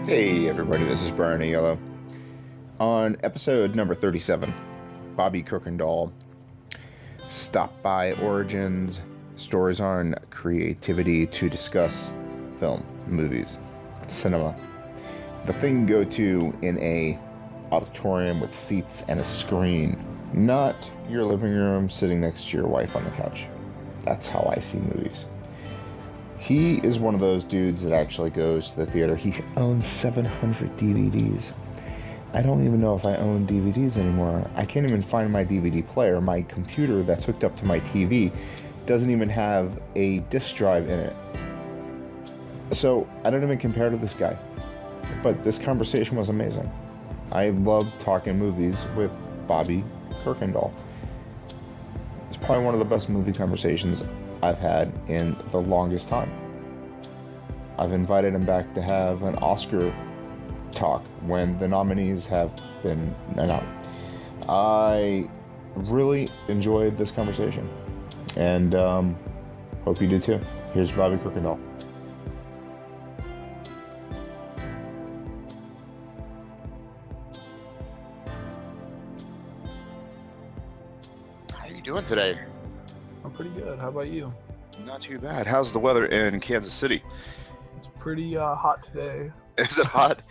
Hey everybody, this is Brian Yellow. On episode number 37, Bobby Kirkendall stopped by Origins, stories on creativity to discuss film, movies, cinema. The thing you go to in a auditorium with seats and a screen, not your living room sitting next to your wife on the couch. That's how I see movies. He is one of those dudes that actually goes to the theater. He owns 700 DVDs. I don't even know if I own DVDs anymore. I can't even find my DVD player. My computer that's hooked up to my TV doesn't even have a disc drive in it. So I don't even compare to this guy. But this conversation was amazing. I love talking movies with Bobby Kirkendall. It's probably one of the best movie conversations I've had in the longest time. I've invited him back to have an Oscar talk when the nominees have been announced. I really enjoyed this conversation, and hope you did too. Here's Bobby Kirkendall. How are you doing today? I'm pretty good. How about you? Not too bad. How's the weather in Kansas City? It's pretty hot today. Is it hot?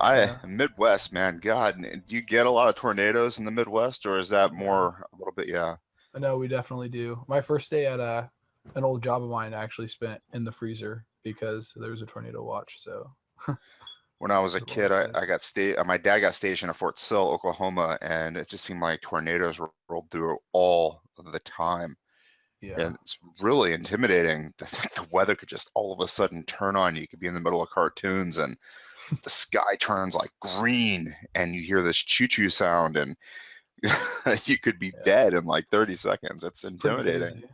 Yeah. Midwest, man. God, do you get a lot of tornadoes in the Midwest, or is that more a little bit? Yeah. I know we definitely do. My first day at an old job of mine I actually spent in the freezer because there was a tornado watch. So When I was a it's a kid, little bit. I got my dad got stationed at Fort Sill, Oklahoma, and it just seemed like tornadoes rolled through all the time. Yeah. And it's really intimidating. The weather could just all of a sudden turn on. You could be in the middle of cartoons and the sky turns like green and you hear this choo-choo sound and you could be Yeah. dead in like 30 seconds. It's It's pretty intimidating.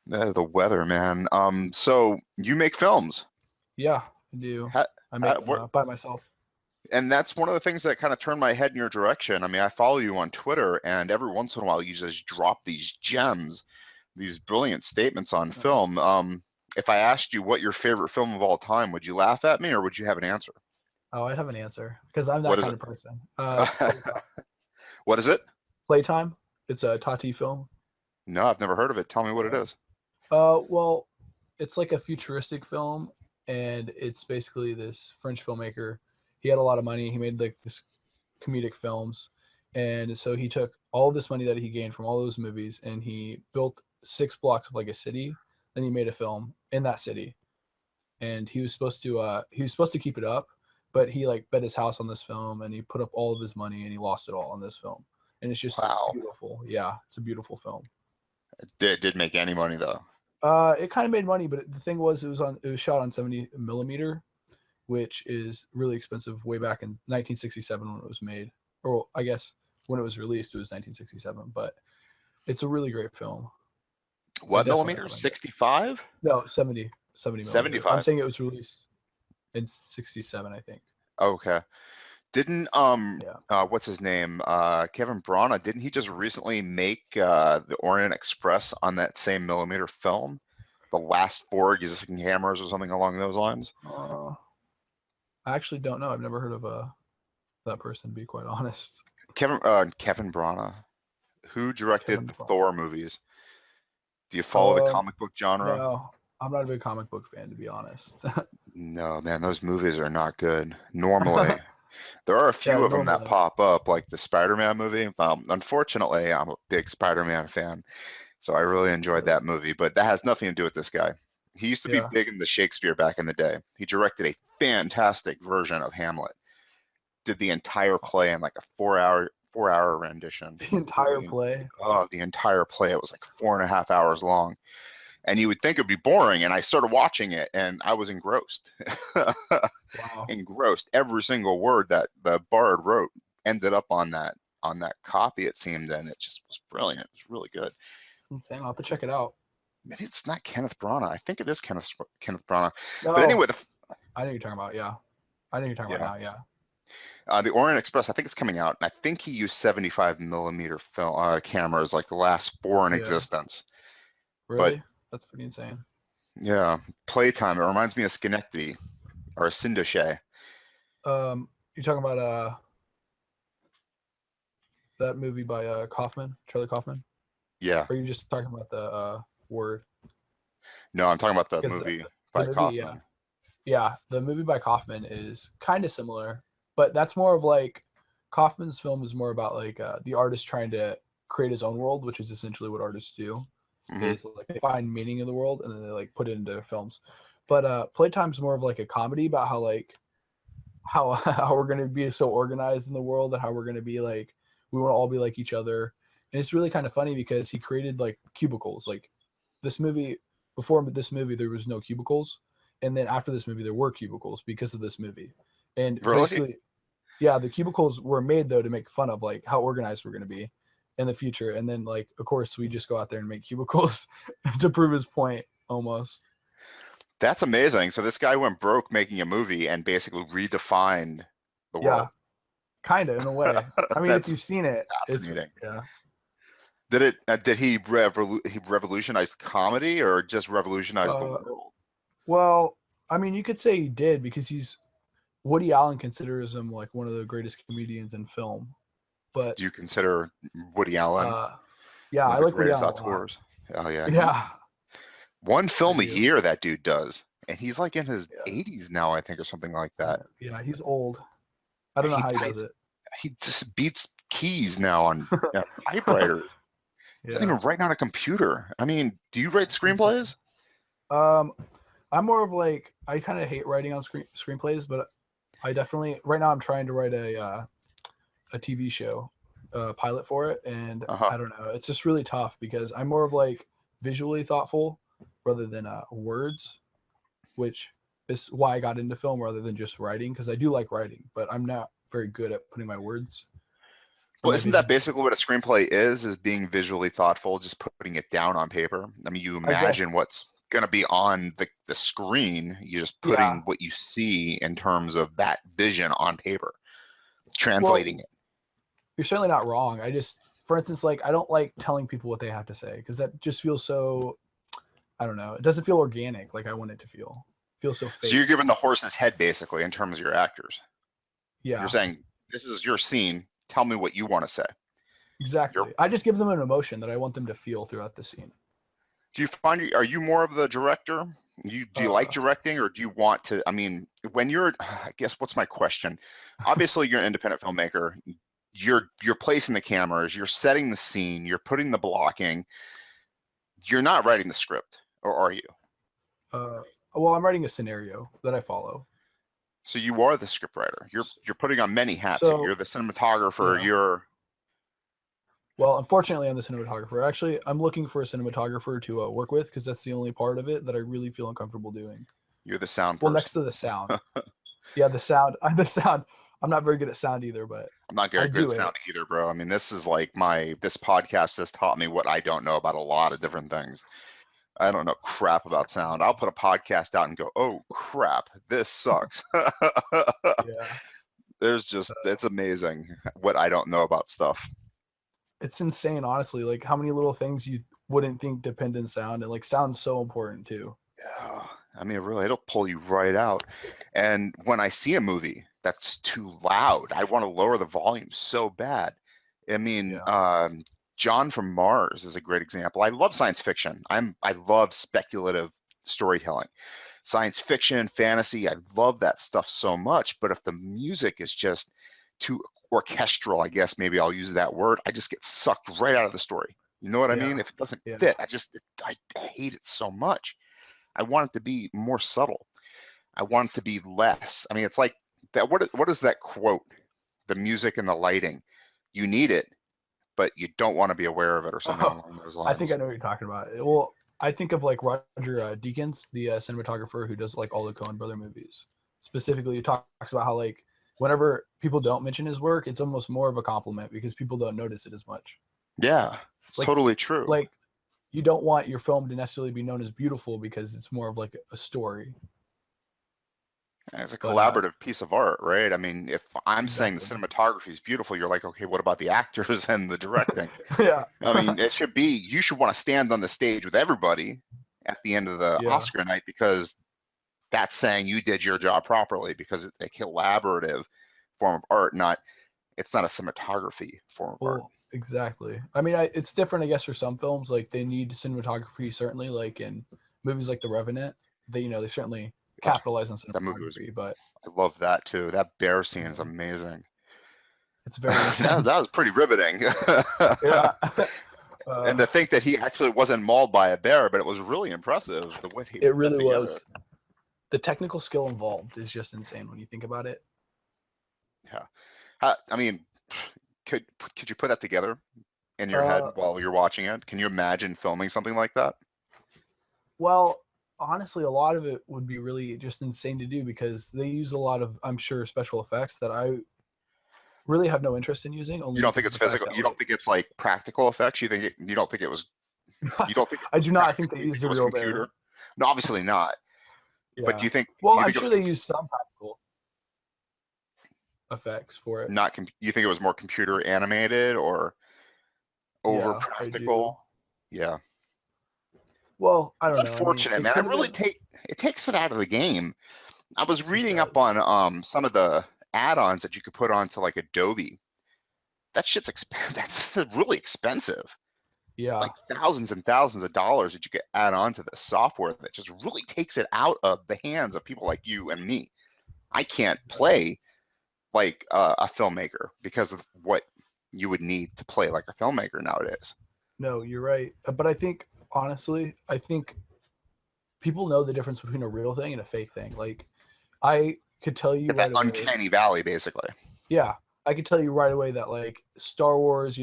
crazy. The weather, man. So you make films. Yeah, I do. Ha, I make them by myself. and that's one of the things that kind of turned my head in your direction. I mean, I follow you on Twitter, and every once in a while you just drop these gems, these brilliant statements on film. If I asked you what your favorite film of all time, would you laugh at me or would you have an answer? Oh, I'd have an answer because I'm What that is kind it? of person. It's Playtime. What is it? Playtime. It's a Tati film. No, I've never heard of it. Tell me what it Yeah. is. Well, it's like a futuristic film, and it's basically this French filmmaker. He had a lot of money. He made like this comedic films, and so he took all this money that he gained from all those movies, and he built 6 blocks of like a city. Then he made a film in that city, and he was supposed to keep it up, but he like bet his house on this film, and he put up all of his money, and he lost it all on this film, and it's just Wow. beautiful. Yeah, it's a beautiful film. It did make any money though. It kind of made money, but the thing was, it was shot on 70 millimeter, which is really expensive. Way back in 1967 when it was made, or I guess when it was released, it was 1967. But it's a really great film. I What definitely millimeter? recommend it. 65? No, 70 millimeter. I'm 75. saying it was released in 67, I think. Okay. Didn't Yeah. what's his name? Kevin Brana, didn't he just recently make the Orient Express on that same millimeter film? The last four existing cameras or something along those lines? I actually don't know. I've never heard of that person, to be quite honest. Kevin Brana. Who directed Kevin the Bond. Thor movies? Do you follow the comic book genre? No, I'm not a big comic book fan, to be honest. No, man, those movies are not good. Normally. There are a Yeah, few of them that normally. pop up, like the Spider-Man movie. Unfortunately, I'm a big Spider-Man fan, so I really enjoyed Really. that movie, but that has nothing to do with this guy. He used to be Yeah. big in the Shakespeare back in the day. He directed a fantastic version of Hamlet. Did the entire play in like a four hour rendition. The entire play. The entire play. It was like 4.5 hours long. And you would think it'd be boring. And I started watching it and I was engrossed. Wow. Engrossed. Every single word that the bard wrote ended up on that copy, it seemed, and it just was brilliant. It was really good. It's insane. I'll have to check it out. Maybe it's not Kenneth Branagh. I think it is Kenneth Branagh. But No, anyway, I know what you're talking about. Yeah. I know what you're talking yeah, about now. Yeah. the Orient Express. I think it's coming out, and I think he used 75 millimeter film cameras, like the last four in Yeah. existence. But Really? That's pretty insane. yeah, Playtime. It reminds me of Schenectady or Sindoshe. You're talking about that movie by Charlie Kaufman? Yeah. Or are you just talking about the word? No, I'm talking about the Because movie the by movie, yeah, Kaufman. yeah, the movie by Kaufman is kind of similar, but that's more of like Kaufman's film is more about like the artist trying to create his own world, which is essentially what artists do. Hmm. Is like they find meaning in the world and then they like put it into their films. But Playtime's more of like a comedy about how like how we're gonna be so organized in the world and how we're gonna be like we want to all be like each other. And it's really kind of funny because he created like cubicles. Like this movie before this movie there was no cubicles, and then after this movie there were cubicles because of this movie. And Really? basically, yeah, the cubicles were made though to make fun of like how organized we're gonna be in the future. And then like of course we just go out there and make cubicles to prove his point almost. That's amazing. So this guy went broke making a movie and basically redefined the Yeah, world. kind of in a way. I mean, if That's you've seen it, it's fascinating. yeah. Did he revolutionize comedy or just revolutionize the Uh, world? well, I mean, you could say he did because he's Woody Allen considers him like one of the greatest comedians in film. But Do you consider Woody Allen uh, yeah, one I of the like Woody greatest Allen a lot. auteurs? Oh yeah, he Yeah, one I film a do. year that dude does, and he's like in his Yeah, 80s now, I think, or something like that. yeah, he's old. I don't know He how he I, does it. he just beats keys now on typewriters. He's not Yeah, even writing on a computer. I mean, do you write it's insane. screenplays? Um, I'm more of like I kind of hate writing on screenplays, but I definitely right now I'm trying to write a TV show pilot for it, and Uh-huh. I don't know. It's just really tough because I'm more of like visually thoughtful rather than words, which is why I got into film rather than just writing because I do like writing, but I'm not very good at putting my words or Well, my isn't that vision to basically paper. what a screenplay is being visually thoughtful, just putting it down on paper? I mean, you I guess, imagine what's going to be on the screen, you're just yeah. putting what you see in terms of that vision on paper, Well, translating it. you're certainly not wrong. I just, for instance, like I don't like telling people what they have to say because that just feels so. I don't know. It doesn't feel organic like I want it to feel. It feels so So you're fake. giving the horse's head basically in terms of your actors. You're Yeah. saying, this is your scene. Tell me what you want to say. You're, Exactly. I just give them an emotion that I want them to feel throughout the scene. do you find, are you more of the director? Do you like Uh, directing, or do you want to, I mean, when you're, I guess, what's my question? Obviously you're an independent filmmaker. You're placing the cameras, you're setting the scene, you're putting the blocking. You're not writing the script, or are you? uh, well, I'm writing a scenario that I follow. So you are the script writer. You're putting on many hats here. So You're the cinematographer. yeah. You're Well, unfortunately, I'm the cinematographer. Actually, I'm looking for a cinematographer to work with because that's the only part of it that I really feel uncomfortable doing. you're the sound Well, person. next to the sound. Yeah, the sound. I'm the sound. I'm not very good at sound either, but I'm not I very good at do it. sound either, bro. I mean, this is like this podcast has taught me what I don't know about a lot of different things. I don't know crap about sound. I'll put a podcast out and go, oh crap, this sucks. Yeah. There's just, it's amazing what I don't know about stuff. It's insane, honestly. Like how many little things you wouldn't think depend on sound, and like sound's so important too. Yeah, I mean, really, it'll pull you right out. And when I see a movie that's too loud, I want to lower the volume so bad. I mean, Yeah. John from Mars is a great example. I love science fiction. I love speculative storytelling, science fiction, fantasy. I love that stuff so much. But if the music is just too orchestral, I guess maybe I'll use that word, I just get sucked right out of the story. You know what I mean? Yeah. If it doesn't Yeah. fit, I hate it so much. I want it to be more subtle. I want it to be less. I mean, it's like that. What is that quote? The music and the lighting. You need it, but you don't want to be aware of it, or something Oh, along those I think I lines. know what you're talking about. Well, I think of like Roger Deakins, the cinematographer who does like all the Coen brother movies. Specifically, he talks about how like whenever people don't mention his work, it's almost more of a compliment because people don't notice it as much. Yeah, it's Like, totally true. like you don't want your film to necessarily be known as beautiful because it's more of like a story. It's a But collaborative piece of art, right? I mean, if I'm saying the exactly, cinematography is beautiful, you're like, okay, what about the actors and the directing? yeah, I mean, you should want to stand on the stage with everybody at the end of the yeah, Oscar night, because that's saying you did your job properly because it's a collaborative form of art, it's not a cinematography form of art. Well, exactly. I mean, it's different, I guess, for some films. Like they need cinematography, certainly. Like in movies like The Revenant, they certainly Oh, capitalize on that movie was, cinematography, but I love that too. That bear scene is yeah, amazing. it's very That intense. was pretty riveting. Yeah. And to think that he actually wasn't mauled by a bear, but it was really impressive the way they It put that really together. was. The technical skill involved is just insane when you think about it. Yeah. I mean, could you put that together in your head Uh, while you're watching it? Can you imagine filming something like that? well, honestly, a lot of it would be really just insane to do because they use a lot of, I'm sure, special effects that I really have no interest in using, You only don't think because of it's the fact physical? that You don't think it's like practical effects? You don't think it was? You don't think it I was do not think they you think used it a was real bear. computer? No, obviously not. But Yeah. do Well, you I'm think it sure was they used some practical effects for it. not? You think it was more computer animated or over Yeah, I do. practical? Yeah. Well, I It's don't know. I mean, unfortunate, it man. could have been. It takes it out of the game. I was It reading up does. on some of the add-ons that you could put onto like Adobe. That shit's that's really expensive. Yeah. Like thousands and thousands of dollars that you could add on to the software that just really takes it out of the hands of people like you and me. I can't Exactly. play like a filmmaker because of what you would need to play like a filmmaker nowadays. No, you're right. But I think honestly, I think people know the difference between a real thing and a fake thing. Like I could tell you That right away. uncanny valley, basically. Yeah, I could tell you right away that like Star Wars,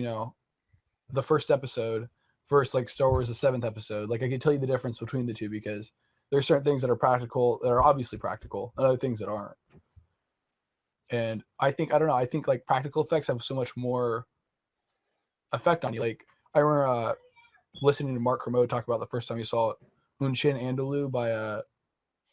the first episode versus like Star Wars the seventh episode. Like I could tell you the difference between the two because there's certain things that are practical that are obviously practical and other things that aren't. And I don't know, I think like practical effects have so much more effect on you. Like I remember listening to Mark Kermode talk about the first time he saw Unchin Andalou by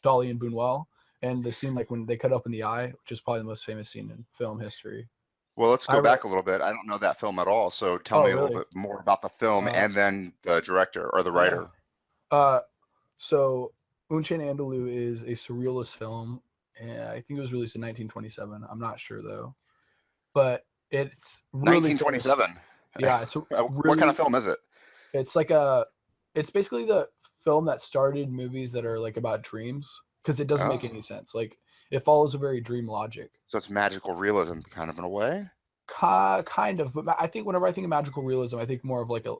Dolly and Boonwell, and the scene like when they cut open the eye, which is probably the most famous scene in film history. Well, let's I go re- back a little bit. I don't know that film at all, so tell oh me a little really? bit more about the film Uh, and then the director or the oh yeah. writer. So Unchin Andalou is a surrealist film, and I think it was released in 1927. I'm not sure though, but it's really famous. 1927. Yeah, it's What kind of really film is it? it's it's basically the film that started movies that are like about dreams because it doesn't make any Oh, sense. Like it follows a very dream logic. so it's magical realism, kind of in a way. Kind of, but I think whenever I think of magical realism, I think more of like a.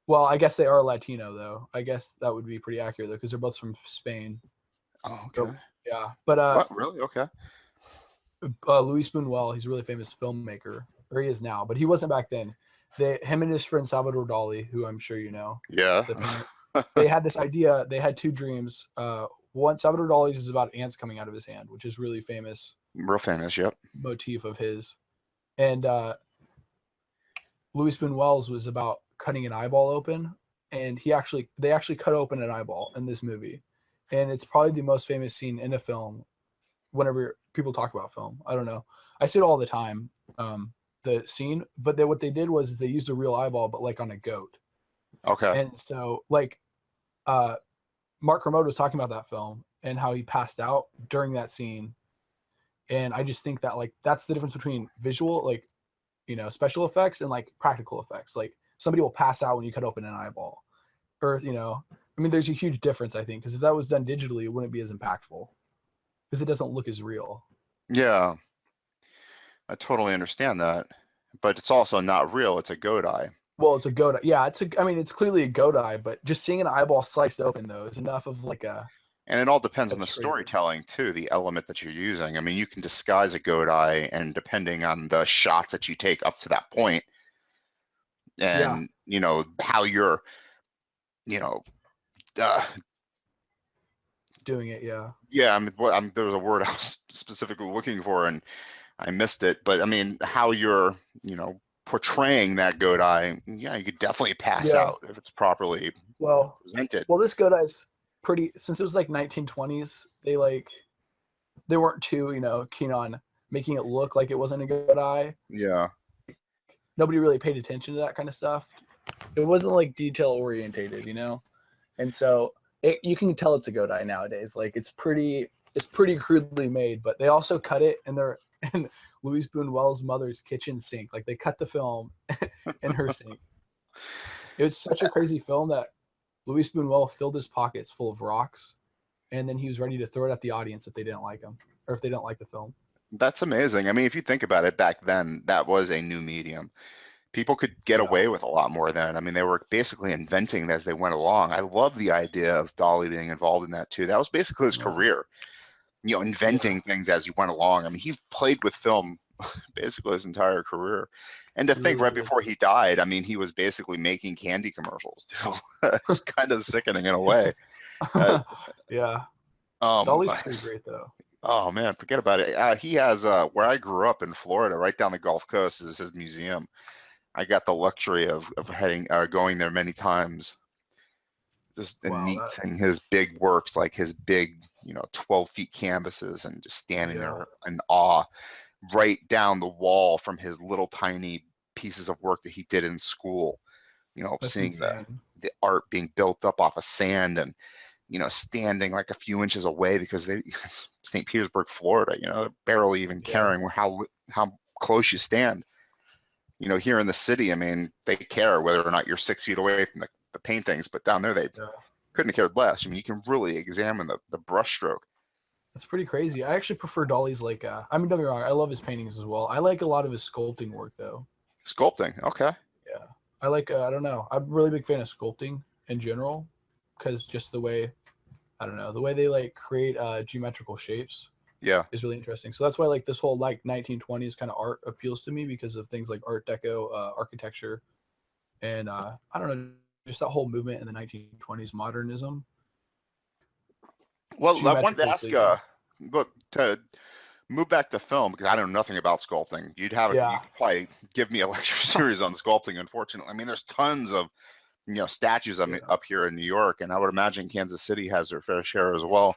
Well, I guess they are Latino though. I guess that would be pretty accurate though because they're both from Spain. Oh, Or okay. yeah, but What? Really? Okay. Luis Buñuel, he's a really famous filmmaker, or he is now, but he wasn't back then. Him and his friend Salvador Dali, who I'm sure you know, Yeah. the painter, they had this idea. They had two dreams. One, Salvador Dali's is about ants coming out of his hand, which is really famous Real famous. Yep. motif of his. And Luis Buñuel's was about cutting an eyeball open, and they actually cut open an eyeball in this movie, and it's probably the most famous scene in a film. Whenever people talk about film, I don't know, I see it all the time. The scene, but what they did was they used a real eyeball, but like on a goat, Okay. and so like uh, Mark Kermode was talking about that film and how he passed out during that scene, and I just think that like that's the difference between visual like special effects and like practical effects. Like somebody will pass out when you cut open an eyeball, or I mean, there's a huge difference I think because if that was done digitally, it wouldn't be as impactful because it doesn't look as real. Yeah, I totally understand that, but it's also not real. It's a goat eye, Well, it's a goat. Yeah, I mean, it's clearly a goat eye, but just seeing an eyeball sliced open though is enough of like and it all depends a on the trigger. storytelling too. The element that you're using. I mean, you can disguise a goat eye, and depending on the shots that you take up to that point, Yeah, and how you're, you know, uh, doing it. Yeah, yeah. There was a word I was specifically looking for, and I missed it. But I mean, how you're, portraying that goat eye, yeah, you could definitely pass yeah. out if it's properly Well, presented. this goat eye's pretty. Since it was like 1920s, they weren't too keen on making it look like it wasn't a goat eye. Yeah. Nobody really paid attention to that kind of stuff. It wasn't like detail orientated, and so You can tell it's a Godai nowadays. Like it's pretty crudely made, but they also cut it in their in Louise Boone Wells' mother's kitchen sink. Like they cut the film in her sink. It was such a crazy film that Louis Boone Wells filled his pockets full of rocks, and then he was ready to throw it at the audience if they didn't like him or if they didn't like the film. That's amazing. I mean, if you think about it, back then that was a new medium. People could get Yeah, away with a lot more then. I mean, they were basically inventing as they went along. I love the idea of Dolly being involved in that too. That was basically his yeah, career, yeah. inventing things as he went along. I mean, he played with film basically his entire career. And to He think really right did. before he died, I mean, he was basically making candy commercials too. It's kind of sickening in a way. Uh, Yeah, um, Dolly's pretty great though. oh man, forget about it. He has where I grew up in Florida, right down the Gulf Coast, is his museum. I got the luxury of heading going there many times. Just Wow, neat that seeing his big works, like his big 12 feet canvases, and just standing yeah, there in awe, right down the wall from his little tiny pieces of work that he did in school. that's Seeing insane. the art being built up off of sand, and standing like a few inches away because it's St. Petersburg, Florida, barely even Yeah, caring how close you stand. Here in the city, I mean, they care whether or not you're 6 feet away from the paintings, but down there they yeah. couldn't have cared less. I mean, you can really examine the brushstroke. That's pretty crazy. I actually prefer Dolly's like I mean, don't get me wrong, I love his paintings as well. I like a lot of his sculpting work though. Sculpting, okay. Yeah. I like I don't know. I'm a really big fan of sculpting in general because just the way I don't know, the way they like create geometrical shapes Yeah. is really interesting. So that's why like this whole like 1920s kind of art appeals to me because of things like Art Deco architecture and I don't know, just that whole movement in the 1920s modernism, Well, I wanted to geometrically ask, pleasing. look, to move back to film, because I know nothing about sculpting. You Yeah. could probably give me a lecture series on sculpting. Unfortunately, I mean, there's tons of statues Yeah. up here in New York, and I would imagine Kansas City has their fair share as well.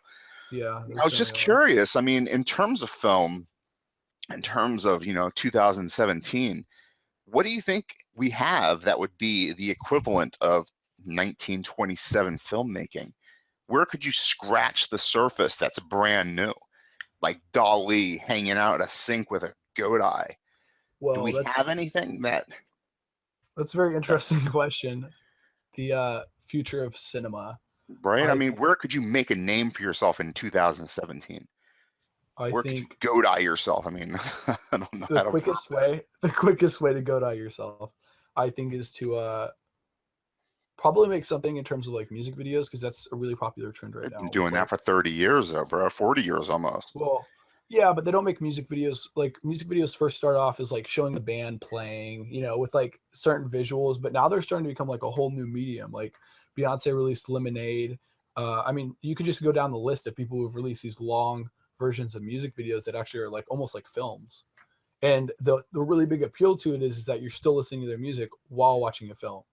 Yeah, there I was certainly just are. curious. I mean, in terms of film, in terms of 2017, what do you think we have that would be the equivalent of 1927 filmmaking? Where could you scratch the surface that's brand new, like Dali hanging out at a sink with a goat eye? Do Well, we have anything that? that's a very interesting question. The future of cinema. Right? I I mean, where could you make a name for yourself in 2017? I Where could you think goat eye yourself? I mean, I don't know how to word the quickest way to go die yourself, I think, is to probably make something in terms of like music videos because that's a really popular trend right it. Been now with doing that like for 30 years, though, bro. 40 years almost. well yeah, but they don't make music videos like music videos first start off as like showing a band playing, you know, with like certain visuals, but now they're starting to become like a whole new medium. Like Beyonce released Lemonade. I mean, you could just go down the list of people who've released these long versions of music videos that actually are like almost like films. And the really big appeal to it is that you're still listening to their music while watching a film.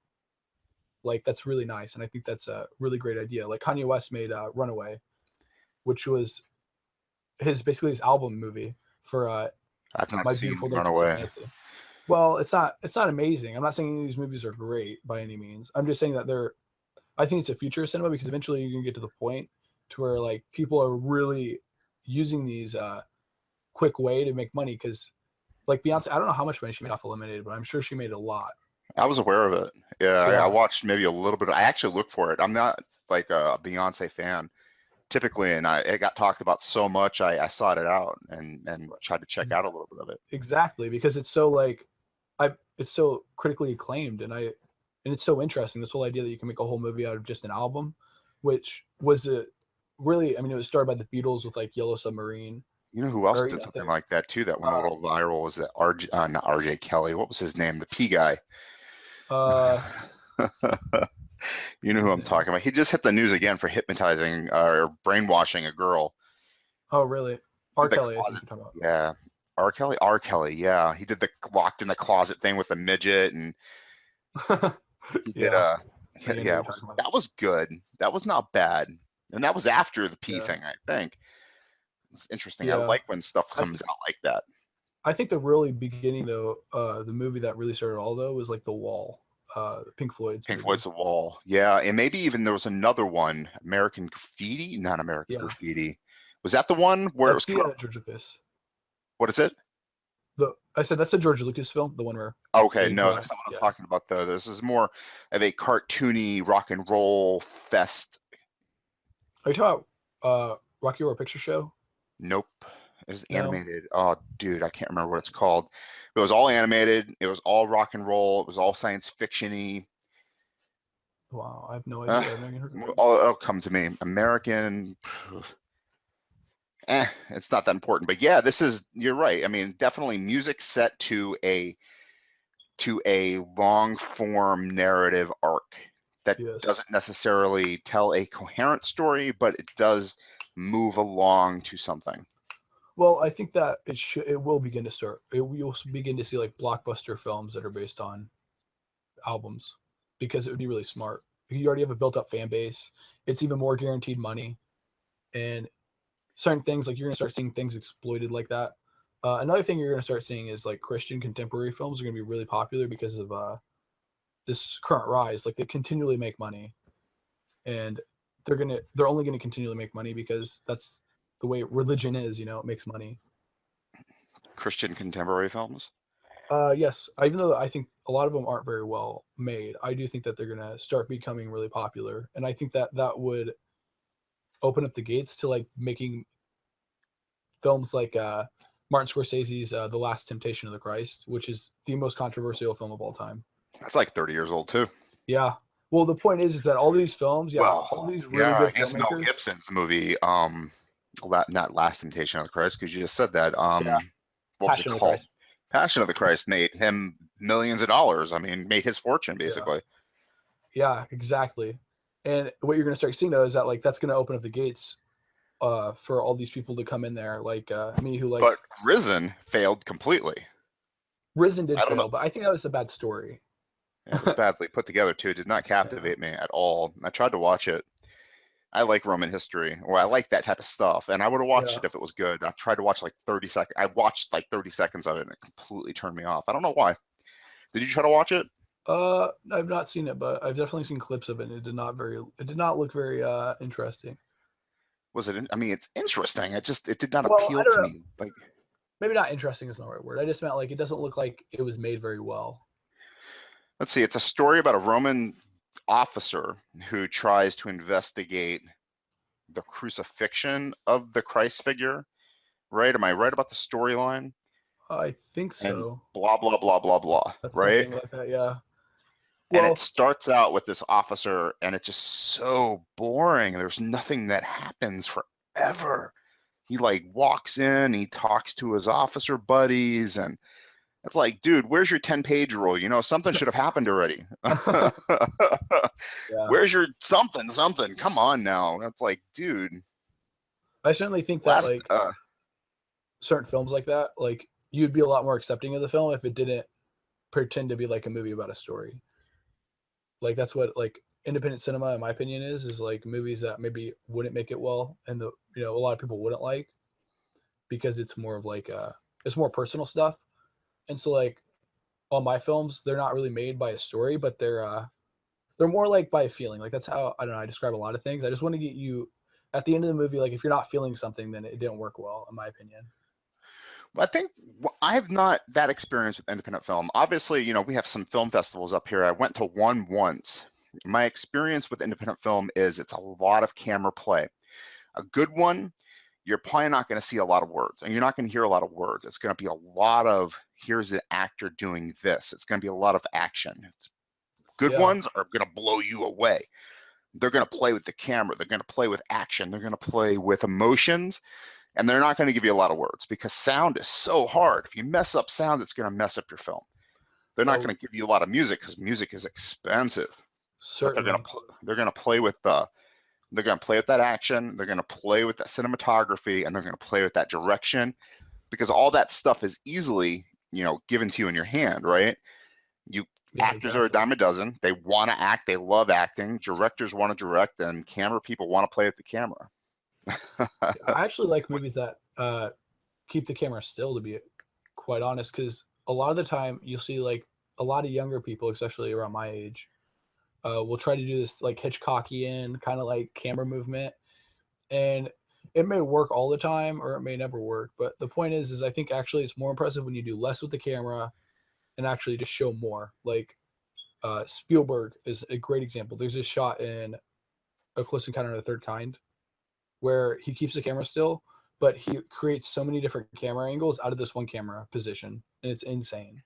Like that's really nice, and I think that's a really great idea. Like Kanye West made Runaway, which was his basically his album movie for I've not My seen Beautiful Dark Twisted Runaway. Fantasy. Well, it's not amazing. I'm not saying these movies are great by any means. I'm just saying that they're. I think it's a future of cinema because eventually you're gonna get to the point to where like people are really using these quick way to make money because like Beyonce, I don't know how much money she made off Eliminated, but I'm sure she made a lot. I was aware of it. Yeah, I Yeah, watched maybe a little bit. I actually looked for it. I'm not like a Beyonce fan typically, and it got talked about so much. I sought it out and tried to check out a little bit of it. exactly because it's so like it's so critically acclaimed and it's so interesting this whole idea that you can make a whole movie out of just an album, which was a really I mean it was started by the Beatles with like Yellow Submarine You know who else or you did know something things. like that too that went a Uh, little viral was that not RJ Kelly. What was his name? The P guy. uh, You know what's who his I'm name? talking about. He just hit the news again for hypnotizing or brainwashing a girl. Oh, really? R. Did the Kelly, I think closet. you're talking Yeah. R. Kelly? R. Kelly, yeah. He did the locked in the closet thing with the midget, and about. he did Yeah, I think I know what yeah, you're talking about. that was good. That was not bad. And that was after the P Yeah, thing, I think. It's interesting. I yeah. like when stuff I comes out like that. I think the really beginning though, the movie that really started all though was like The Wall. Pink Floyd's Pink movie. Floyd's The Wall. Yeah, and maybe even there was another one, American Graffiti, not American Yeah, Graffiti. Was that the one where it that's was the kind of, George Lucas. what is it? I said that's the George Lucas film, the one where Okay, they no, draw. that's not what I'm Yeah. talking about though. This is more of a cartoony rock and roll fest. Are you talking about Rocky Horror Picture Show? Nope. It's No. animated. Oh, dude, I can't remember what it's called. It was all animated. It was all rock and roll. It was all science fiction-y. Wow, I have no Uh, idea. I've never heard of it. it'll come to me. American. It's not that important. But yeah, you're right. I mean, definitely music set to a long form narrative arc that Yes. doesn't necessarily tell a coherent story, but it does move along to something. Well, I think that it will begin to start. You'll begin to see like blockbuster films that are based on albums, because it would be really smart. You already have a built up fan base. It's even more guaranteed money, and certain things like you're gonna start seeing things exploited like that. Another thing you're gonna start seeing is like Christian contemporary films are gonna be really popular because of this current rise. Like they continually make money, and they're only gonna continually make money because that's the way religion is. It makes money. Christian contemporary films. Yes, even though I think a lot of them aren't very well made, I do think that they're gonna start becoming really popular, and I think that that would open up the gates to like making films like Martin Scorsese's The Last Temptation of the Christ, which is the most controversial film of all time. That's like 30 years old too. Yeah. Well, the point is that all these films, yeah, all Well, these really yeah, I good guess Mel filmmakers, Gibson's movie, not Last Temptation of the Christ, because you just said that. yeah, What was it Passion of the called? Christ, Passion of the Christ made him millions of dollars. I mean, made his fortune yeah, basically. yeah, exactly. And what you're gonna start seeing though is that like that's gonna open up the gates for all these people to come in there, like me who But likes Risen failed completely. Risen did I don't know. fail, but I think that was a bad story. It was badly put together too. It did not Yeah, captivate me at all. I tried to watch it. I like Roman history, or I like that type of stuff, and I would have watched yeah. it if it was good. I tried to watch like 30 seconds. I watched like 30 seconds of it, and it completely turned me off. I don't know why. Did you try to watch it? I've not seen it, but I've definitely seen clips of it. And it did not look very interesting. Was it? I mean, it's interesting. It did not Well, I appeal don't to know. me. Like, Maybe not interesting is not the right word. I just meant like it doesn't look like it was made very well. let's see. It's a story about a Roman officer who tries to investigate the crucifixion of the Christ figure. Right? Am I right about the storyline? I think And so. blah blah blah blah blah. That's Right? something like that. Yeah. And it Well, starts out with this officer, and it's just so boring. There's nothing that happens forever. He like walks in, he talks to his officer buddies, and it's like, dude, where's your 10-page rule? Something should have happened already. yeah. Where's your something? Come on now. That's like, dude, I certainly think that last like certain films like that, like you'd be a lot more accepting of the film if it didn't pretend to be like a movie about a story. Like that's what like independent cinema, in my opinion, is like movies that maybe wouldn't make it well, and a lot of people wouldn't like because it's more of like it's more personal stuff. And so like all my films, they're not really made by a story, but they're more like by a feeling. Like that's how I don't know. I describe a lot of things. I just want to get you at the end of the movie. Like if you're not feeling something, then it didn't work well, in my opinion. I think I have not that experience with independent film. Obviously, we have some film festivals up here. I went to one once. My experience with independent film is it's a lot of camera play. A good one, you're probably not going to see a lot of words, and you're not going to hear a lot of words. It's going to be a lot of, here's the actor doing this. It's going to be a lot of action. Good Yeah. ones are going to blow you away. They're going to play with the camera. They're going to play with action. They're going to play with emotions, and they're not going to give you a lot of words because sound is so hard. If you mess up sound, it's going to mess up your film. They're not Oh, going to give you a lot of music because music is expensive, but certainly. they're going to play with they're going to play with that action. They're going to play with that cinematography, and they're going to play with that direction because all that stuff is easily, given to you in your hand, right? You Yeah, actors are a exactly. dime a dozen. They want to act. They love acting. Directors want to direct, and camera people want to play with the camera. I actually like movies that keep the camera still, to be quite honest, because a lot of the time you'll see like a lot of younger people, especially around my age, will try to do this like Hitchcockian kind of like camera movement, and it may work all the time or it may never work. But the point is I think actually it's more impressive when you do less with the camera and actually just show more. Like Spielberg is a great example. There's this shot in A Close Encounter of the Third Kind where he keeps the camera still, but he creates so many different camera angles out of this one camera position, and it's insane.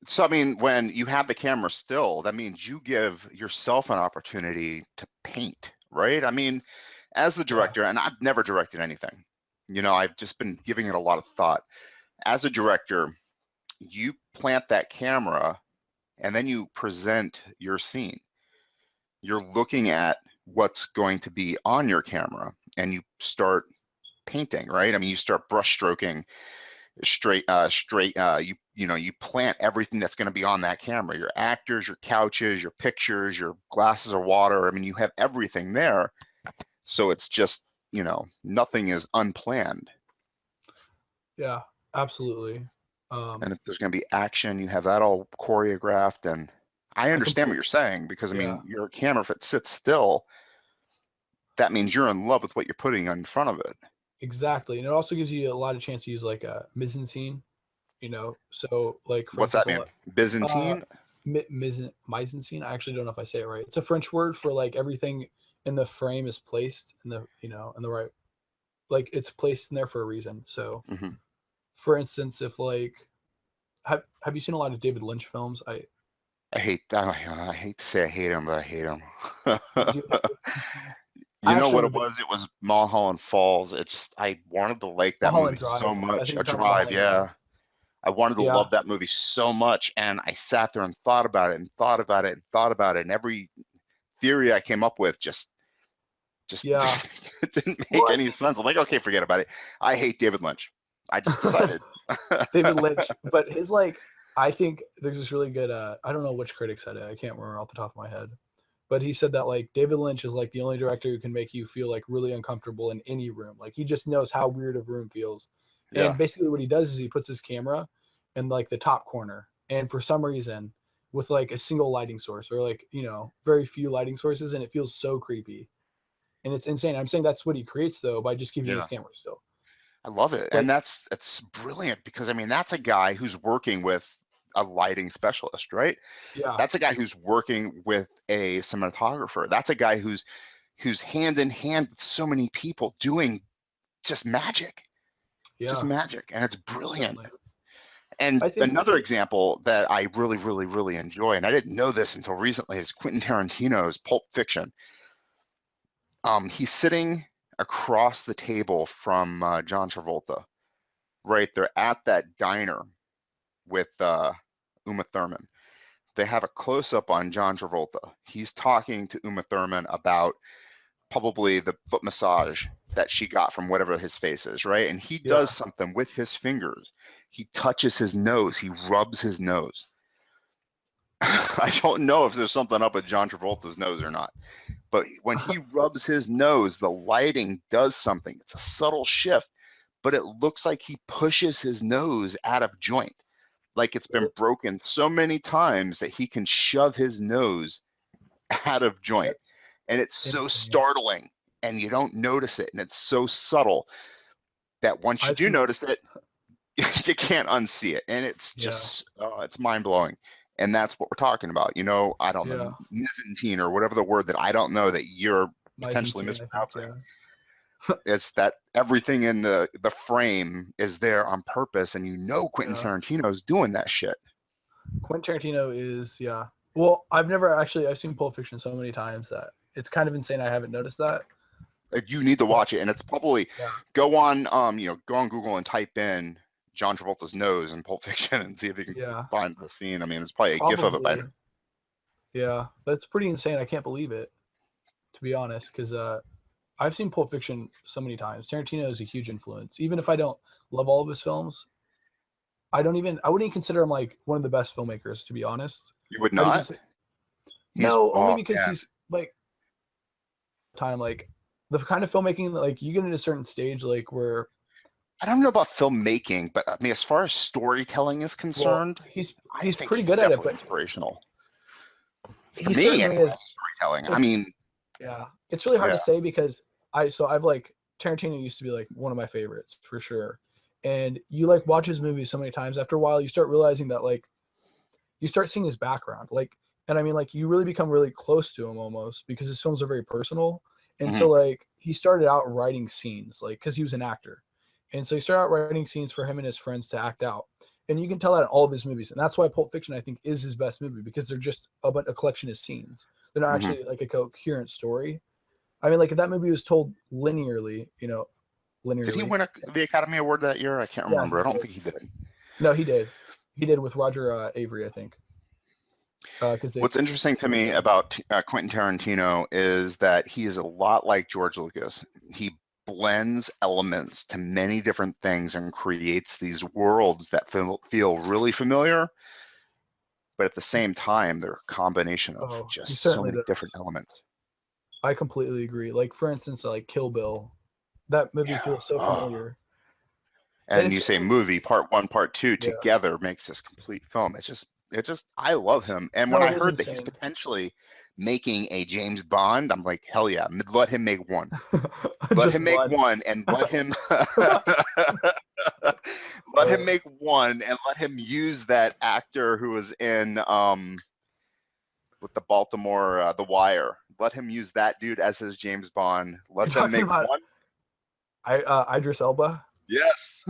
So, I mean, when you have the camera still, that means you give yourself an opportunity to paint, right? I mean, as the Yeah, director, and I've never directed anything, I've just been giving it a lot of thought. As a director, you plant that camera and then you present your scene. You're looking at what's going to be on your camera and you start painting, right? I mean, you start brush stroking you plant everything that's going to be on that camera, your actors, your couches, your pictures, your glasses of water. I mean, you have everything there. So it's just, nothing is unplanned. yeah, absolutely. And if there's going to be action, you have that all choreographed. And I I understand what complete. you're saying, because I Yeah, mean, your camera, if it sits still, that means you're in love with what you're putting in front of it. exactly. And it also gives you a lot of chance to use like a mise en scene. So like for What's instance, that a mean? lot uh Byzantine? mise en scene. I actually don't know if I say it right. It's a French word for like everything in the frame is placed in the in the right, like it's placed in there for a reason. So Hmm. for instance, if like have you seen a lot of David Lynch films? I hate to say I hate him, but I hate him. Do you like David Lynch films? I You know actually what am a it big was? It was Mulholland Falls. I wanted to like that movie Mulholland so Drive. I much. think A you're talking about Drive, Mulholland Drive. yeah. I wanted to Yeah, love that movie so much, and I sat there and thought about it and thought about it and thought about it, and every theory I came up with just yeah. didn't Well, make I any sense. I'm like, okay, forget about it. I hate David Lynch. I just think decided. David Lynch, but his like, I think there's this really good. I don't know which critic said it. I can't remember off the top of my head, but he said that like David Lynch is like the only director who can make you feel like really uncomfortable in any room. Like he just knows how weird a room feels, and Yeah, basically what he does is he puts his camera in like the top corner, and for some reason with like a single lighting source or like very few lighting sources, and it feels so creepy and it's insane. I'm saying that's what he creates though by just keeping his yeah. camera still. I love it. And Like that's brilliant, because I mean, that's a guy who's working with a lighting specialist, right? yeah, That's a guy who's working with a cinematographer. That's a guy who's hand in hand with so many people doing just magic, just yeah, magic, and it's brilliant. certainly. And I think another example that I really, really, really enjoy, and I didn't know this until recently, is Quentin Tarantino's Pulp Fiction. He's sitting across the table from John Travolta, right? They're at that diner with Uma Thurman. They have a close up on John Travolta. He's talking to Uma Thurman about probably the foot massage that she got from whatever his face is, right? And he does yeah, something with his fingers. He touches his nose, he rubs his nose. I don't know if there's something up with John Travolta's nose or not, but when he rubs his nose, the lighting does something. It's a subtle shift, but it looks like he pushes his nose out of joint, like it's been broken so many times that he can shove his nose out of joint. that's And it's so insane. startling, and you don't notice it. And it's so subtle that once you I've do seen, notice it, you can't unsee it. And it's yeah, just, it's mind blowing. And that's what we're talking about. I don't know, yeah, Byzantine or whatever the word that I don't know that you're mise en potentially scene. I think, mispronouncing, yeah, is that everything in the frame is there on purpose. And Quentin yeah. Tarantino's doing that shit. Quentin Tarantino is, yeah. Well, I've seen Pulp Fiction so many times that it's kind of insane. I haven't noticed that, Like, you need to but watch it, and it's probably yeah, go on Google and type in John Travolta's nose in Pulp Fiction and see if you can yeah, find the scene. I mean, it's probably a gif of it by now. probably, yeah. That's pretty insane. I can't believe it, to be honest, because I've seen Pulp Fiction so many times. Tarantino is a huge influence. Even if I don't love all of his films, I wouldn't even consider him like one of the best filmmakers, to be honest. You would I'd even not? say no, only Oh because man, he's like time like the kind of filmmaking that like you get into a certain stage like where I don't know about filmmaking, but I mean, as far as storytelling is Well, concerned, I he's think pretty he's good at it, definitely but inspirational. For he me, certainly anyway, is. as storytelling. I It's mean, yeah, it's really hard yeah. to say because I've like Tarantino used to be like one of my favorites for sure, and you like watch his movies so many times. After a while, you start realizing that like you start seeing his background, like, and I mean like you really become really close to him almost because his films are very personal, and Hmm. so like he started out writing scenes like because he was an actor, and so he started out writing scenes for him and his friends to act out, and you can tell that in all of his movies, and that's why Pulp Fiction I think is his best movie because they're just a collection of scenes. They're not Hmm. actually like a coherent story. I mean, like if that movie was told linearly, Did he linearly. win the Academy Award that year? I can't Yeah, remember. he I don't did. think he did. No, he did. He did with Roger Avery, I think, because they What's interesting to really me good. about Quentin Tarantino is that he is a lot like George Lucas. He blends elements to many different things and creates these worlds that feel really familiar, but at the same time, they're a combination of Oh, he just so certainly many different does. elements. I completely agree. Like for instance, like Kill Bill, that movie Yeah. feels so Oh. familiar, and And it's you say certainly movie part one, part two yeah, together makes this complete film. I love it's him. And when no, I it is heard that he's insane. potentially making a James Bond, I'm like, hell yeah, let him make one. Let Just him make one. one and let him let him uh, make one and let him use that actor who was in with the Baltimore The Wire. Let him use that dude as his James Bond. you're Let them talking make about one. Idris Elba. Yes.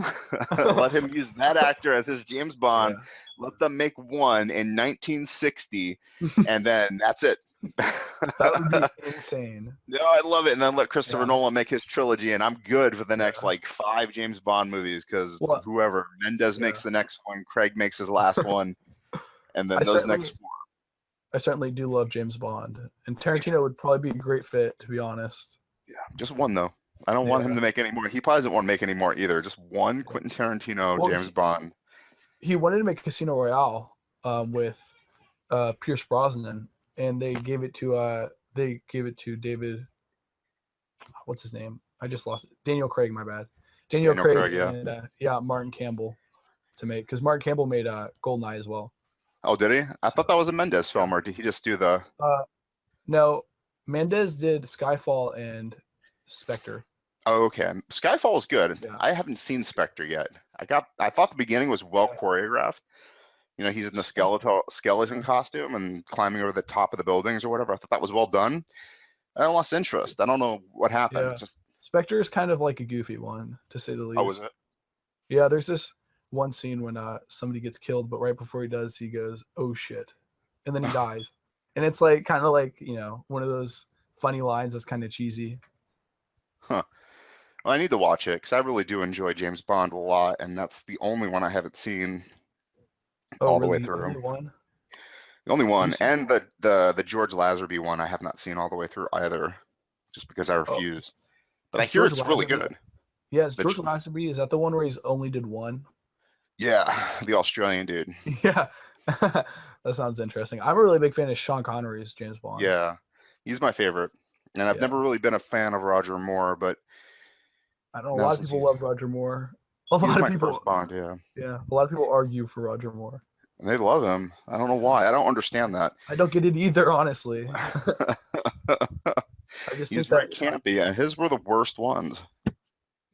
Let him use that actor as his James Bond. Yeah, Let them make one in 1960 and then that's it. that would be insane. No, I love it. And then let Christopher Yeah, Nolan make his trilogy, and I'm good for the next yeah. like 5 James Bond movies because Well, whoever Mendez yeah. makes the next one, Craig makes his last one, and I then those next certainly, 4. I certainly do love James Bond, and Tarantino would probably be a great fit, to be honest. Yeah, just one though. I don't want him Yeah, to make any more. He probably doesn't want to make any more either. Just one yeah. Quentin Tarantino Well, James Bond. he wanted to make Casino Royale with Pierce Brosnan, and they gave it to David. What's his name? I just lost it. Daniel Craig. My bad. Daniel Daniel Craig Craig, yeah. and yeah, Martin Campbell to make because Martin Campbell made Goldeneye as well. Oh, did he? I So thought that was a Mendez yeah. film, or did he just do the? Uh, no, Mendez did Skyfall and Spectre. Oh, okay. Skyfall was good. Yeah, I haven't seen Spectre yet. I thought the beginning was well yeah. choreographed. You know, he's in the Spectre. skeleton Yeah. costume and climbing over the top of the buildings or whatever. I thought that was well done. I lost interest. I don't know what happened. Yeah. Just Spectre is kind of like a goofy one, to say the oh, was least. it? Yeah, there's this one scene when somebody gets killed, but right before he does, he goes, "Oh shit," and then he dies, and it's like kind of like one of those funny lines that's kind of cheesy. Huh. Well, I need to watch it because I really do enjoy James Bond a lot, and that's the only one I haven't seen Oh, all the way really? through. Only one? The only So you've one, seen? and the George Lazenby one, I have not seen all the way through either, just because I Oh, refuse. But I is hear George it's really Lazenby? good. Yeah, is The George Lazenby? Is that the one where he's only did one? yeah, the Australian dude. Yeah, that sounds interesting. I'm a really big fan of Sean Connery's James Bond. Yeah, he's my favorite, and I've Yeah, never really been a fan of Roger Moore, but I know a now lot of since people love Roger Moore. A he was lot of my first people, Bond, yeah, yeah, a lot of people argue for Roger Moore. and they love him. I don't know why. I don't understand that. I don't get it either, honestly. I just He's think very that campy, and his were the worst ones.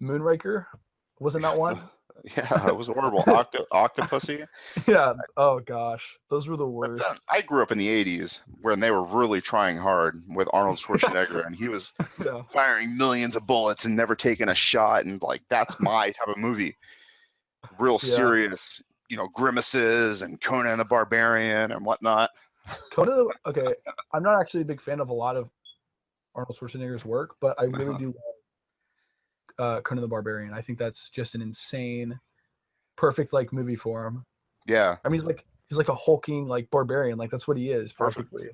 Moonraker wasn't that one? Yeah, it was horrible. Octopussy. Yeah. Oh gosh, those were the But then worst. I grew up in the '80s when they were really trying hard with Arnold Yeah. Schwarzenegger, and he was Yeah. firing millions of bullets and never taking a shot. And like that's my type of movie. Real Yeah. serious, grimaces and Conan the Barbarian and whatnot. Okay, I'm not actually a big fan of a lot of Arnold Schwarzenegger's work, but I really do love Conan the Barbarian. I think that's just an insane, perfect like movie for him. Yeah, I mean, he's like a hulking like barbarian. Like that's what he is perfect. practically.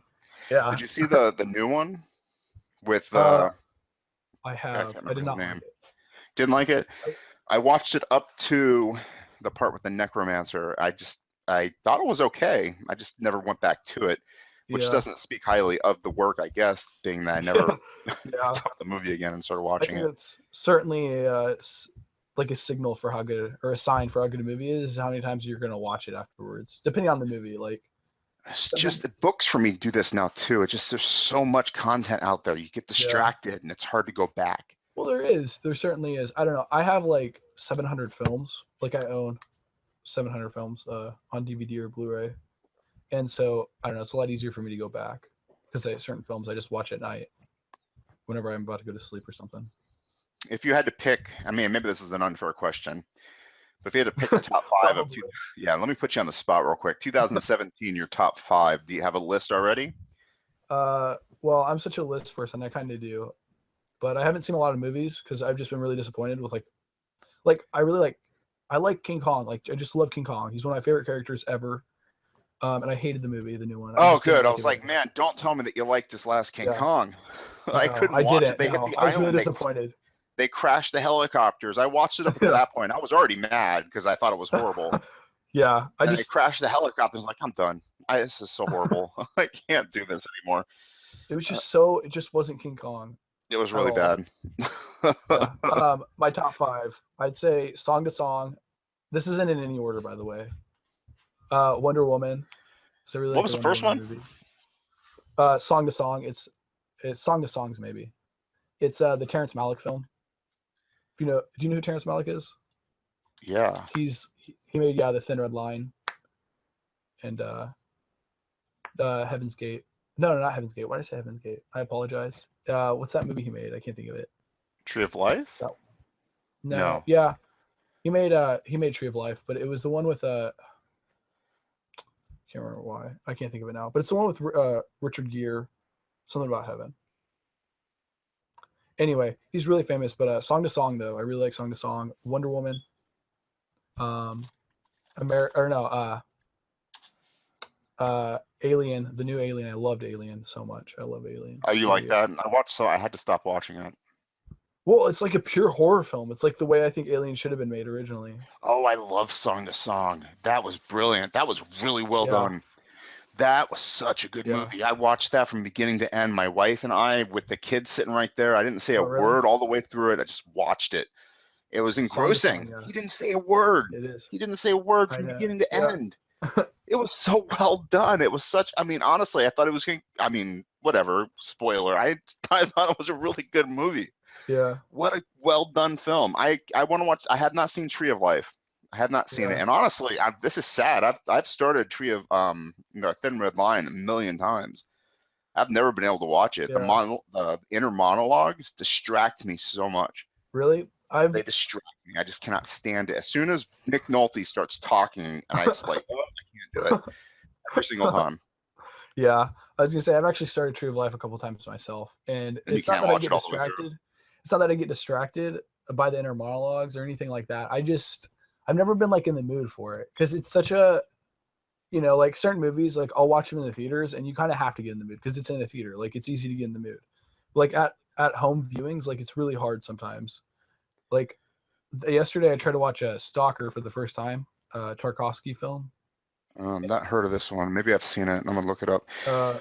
Yeah. Did you see the new one with Uh, I I have. can't I remember did his not like name. it. Didn't like it. I, I watched it up to the part with the necromancer. I thought it was okay. I just never went back to it, which yeah. doesn't speak highly of the work, I guess, being that I never Yeah. picked up the movie again and started I watching think it. that's certainly like a signal for how good or a sign for how good a movie is how many times you're gonna watch it afterwards, depending on the movie. Like It's some just movies, the books for me do this now too. It's just there's so much content out there. You get yeah. distracted and it's hard to go back. Well, there certainly is. I don't know. I have like 700 films. Like I own 700 films on DVD or Blu-ray, and so I don't know. It's a lot easier for me to go back because certain films I just watch at night whenever I'm about to go to sleep or something. If you had to pick, I mean, maybe this is an unfair question, but if you had to pick the top five of Probably. yeah, let me put you on the spot real quick. 2017, your top five. Do you have a list already? Well, I'm such a list person. I kind of do, but I haven't seen a lot of movies because I've just been really disappointed with like I like King Kong. Like I just love King Kong. He's one of my favorite characters ever. And I hated the movie, the new one. I Oh, just didn't good. I like was it very like, much. man, don't tell me that you liked this last King Yeah, Kong. I no, couldn't I watch it. didn't. They hit No, the I was really island. disappointed. They crashed the helicopters. I watched it up until Yeah, that point. I was already mad because I thought it was horrible. yeah. I And they just crashed the helicopters. Like, I'm done. This is so horrible. I can't do this anymore. it was Uh, just so it just wasn't King Kong it was at really all. bad. Yeah. My top five, I'd say Song to Song. This isn't in any order, by the way. Wonder Woman. So I really What like was the the Wonder first Woman one? movie. Song to Song. It's Song to Songs maybe. It's the Terrence Malick film. If you know, do you know who Terrence Malick is? Yeah. He made The Thin Red Line and Heaven's Gate. No, no, not Heaven's Gate. Why did I say Heaven's Gate? I apologize. What's that movie he made? I can't think of it. Tree of Life? So no, No. yeah, he made Tree of Life, but it was the one with can't remember why. I can't think of it now. But it's the one with Richard Gere. Something about heaven. Anyway, he's really famous. But Song to Song though, I really like Song to Song. Wonder Woman. Um, or no, Alien, the new Alien. I loved Alien so much. I love Alien. Oh, you like Period. that? I watched, so I had to stop watching it. Well, it's like a pure horror film. It's like the way I think Alien should have been made originally. Oh, I love Song to Song. That was brilliant. That was really well Yeah, done. That was such a good yeah. movie. I watched that from beginning to end. My wife and I, with the kids sitting right there, I didn't say a Oh, really? word all the way through it. I just watched it. It was Song to Song, engrossing. He yes, didn't say a word. it is. He didn't say a word I from know. beginning to Yeah, end. It was so well done. It was such, I mean, honestly, I thought it was going to, I mean, whatever, spoiler. I thought it was a really good movie. yeah, What a well done film. I want to watch, I have not seen Tree of Life. I have not seen it. yeah, And honestly, this is sad. I've started Tree of, Thin Red Line a million times. I've never been able to watch it. yeah. The inner monologues distract me so much. Really? They distract me. I just cannot stand it. As soon as Nick Nolte starts talking, and I just like, oh, I can't do it every single time. Yeah, I was gonna say I've actually started Tree of Life a couple times myself, and And you it's not can't that I watch get it all the way through. distracted. It's not that I get distracted by the inner monologues or anything like that. I've never been like in the mood for it because it's such a like certain movies like I'll watch them in the theaters and you kind of have to get in the mood because it's in a theater. Like it's easy to get in the mood. Like at home viewings, like it's really hard sometimes. Like yesterday, I tried to watch a Stalker for the first time, Tarkovsky film. Not heard of this one. Maybe I've seen it. I'm gonna look it up. Uh,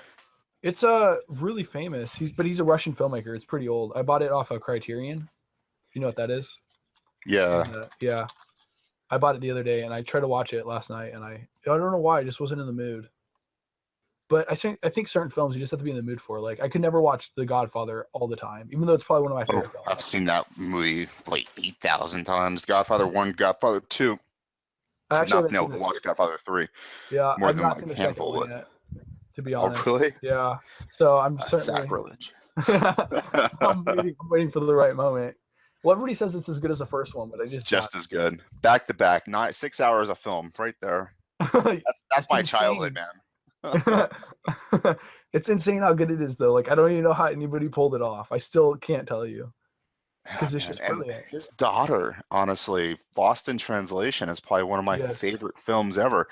It's really famous. He's a Russian filmmaker. It's pretty old. I bought it off of Criterion. If you know what that is. Yeah, Yeah. I bought it the other day and I tried to watch it last night and I don't know why I just wasn't in the mood. But I think certain films you just have to be in the mood for. Like I could never watch The Godfather all the time, even though it's probably one of my oh, favorite I've films. seen that movie like 8,000 times. Godfather 1, Godfather 2. I I've actually not haven't been able seen to watch this. Godfather 3 Yeah, more I've than not like seen the a second handful, one but yet, to be oh, honest. really? Yeah. So I'm certainly Sacrilege. I'm waiting for the right moment. Well, everybody says it's as good as the first one, but I It's just don't. just as good. Back to back, not 6 hours of film right there. That's It's my childhood, insane. man. It's insane how good it is, though. Like I don't even know how anybody pulled it off. I still can't tell you Yeah, because it's man. just And brilliant. his daughter, honestly, Lost in Translation is probably one of my Yes, favorite films ever.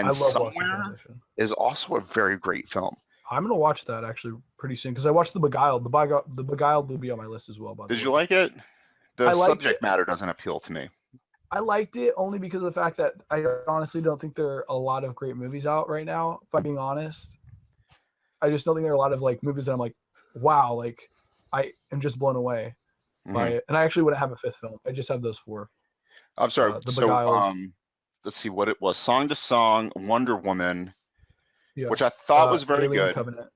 I And love Lost in Somewhere Translation. is also a very great film. I'm gonna watch that actually pretty soon because I watched The Beguiled. The Beguiled will be on my list as well. By the Did you way, like it? The I liked it. subject matter doesn't appeal to me. I liked it only because of the fact that I honestly don't think there are a lot of great movies out right now. If I'm being honest, I just don't think there are a lot of like movies that I'm like, wow, like I am just blown away by Hmm. it. And I actually wouldn't have a fifth film. I just have those four. I'm sorry. The So, Beguiled. let's see what it was. Song to Song, Wonder Woman, Yeah. which I thought was very Alien good. Covenant.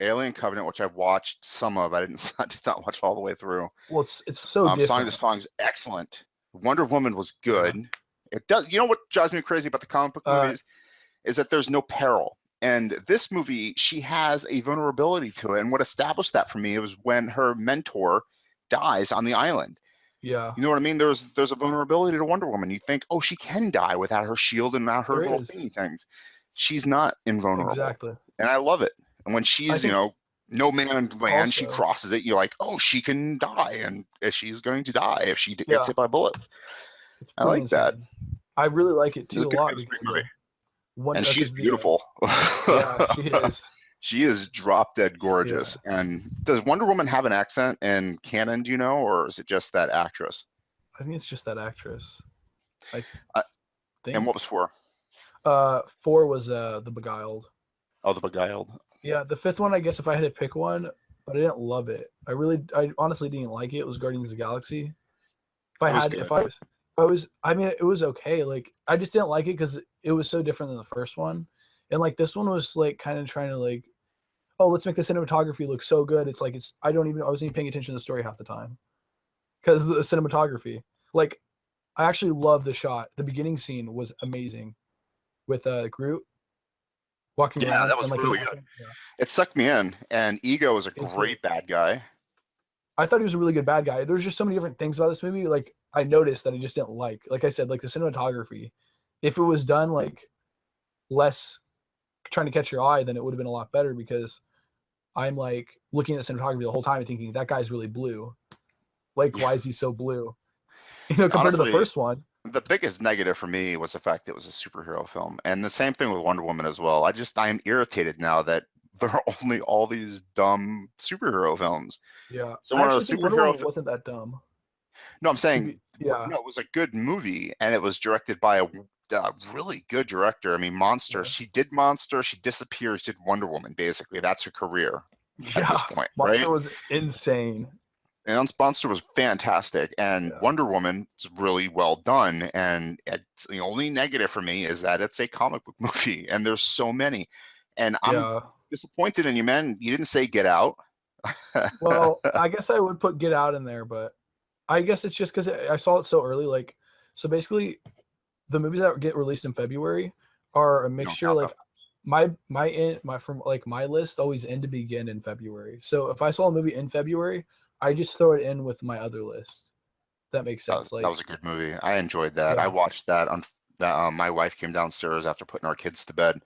Alien Covenant, which I watched some of. I did not watch all the way through. Well, it's so Song to different. Song's excellent. Wonder Woman was Yeah. good. It does. You know what drives me crazy about the comic book Uh, movies is that there's no peril. And this movie, she has a vulnerability to it. And what established that for me was when her mentor dies on the island. yeah. You know what I mean? There's a vulnerability to Wonder Woman. You think, oh, she can die without her shield and without her There little is. thingy things. She's not invulnerable, Exactly. and I love it. And when I she's, think no man's land, she also, crosses it. You're like, oh, she can die, and she's going to die if she gets yeah, hit by bullets. it's I pretty like that. insane. I really like it It's too a good. lot It was a great because movie, the one and she's because the beautiful. yeah, she is. She is drop dead Yeah. gorgeous. And does Wonder Woman have an accent in canon? Do you know, or is it just that actress? I think it's just that actress. I Uh, and what think. was for? 4 was The Beguiled. Oh, the Beguiled. Yeah, the fifth one, I guess if I had to pick one, but I didn't love it. I honestly didn't like it. It was Guardians of the Galaxy. If I It was had, good. I mean, it was okay. Like, I just didn't like it because it was so different than the first one, and like this one was like kind of trying to like, oh, let's make the cinematography look so good. It's like I wasn't even paying attention to the story half the time because the cinematography. Like, I actually love the shot. The beginning scene was amazing with Groot walking Yeah, around that was and like really good. attacking. Yeah. It sucked me in, and Ego is a It did. great bad guy. I thought he was a really good bad guy. There's just so many different things about this movie. Like I noticed that I just didn't like. Like I said, like the cinematography. If it was done like less trying to catch your eye, then it would have been a lot better because I'm like looking at the cinematography the whole time and thinking that guy's really blue. Like Yeah, why is he so blue? You know, compared to the honestly, first one. the biggest negative for me was the fact it was a superhero film, and the same thing with Wonder Woman as well. I am irritated now that there are only all these dumb superhero films. Yeah, So I one of actually the think Wonder superhero, Woman wasn't that dumb. no, I'm To saying, be, yeah, no, it was a good movie, and it was directed by a really good director. I mean, Monster. yeah, She did Monster. She disappeared. She did Wonder Woman. Basically, that's her career at yeah. this point, Monster right? was insane. And Monster was fantastic, and Yeah, Wonder Woman is really well done. And it's, the only negative for me is that it's a comic book movie, and there's so many. And I'm yeah. disappointed in you, man. You didn't say Get Out. Well, I guess I would put Get Out in there, but I guess it's just because I saw it so early. Like, so basically, the movies that get released in February are a You don't mixture. count them. Like, my from like my list always end to begin in February. So if I saw a movie in February, I just throw it in with my other list. If that makes sense. That was Like, a good movie. I enjoyed that. I yeah, watched that on that. My wife came downstairs after putting our kids to bed,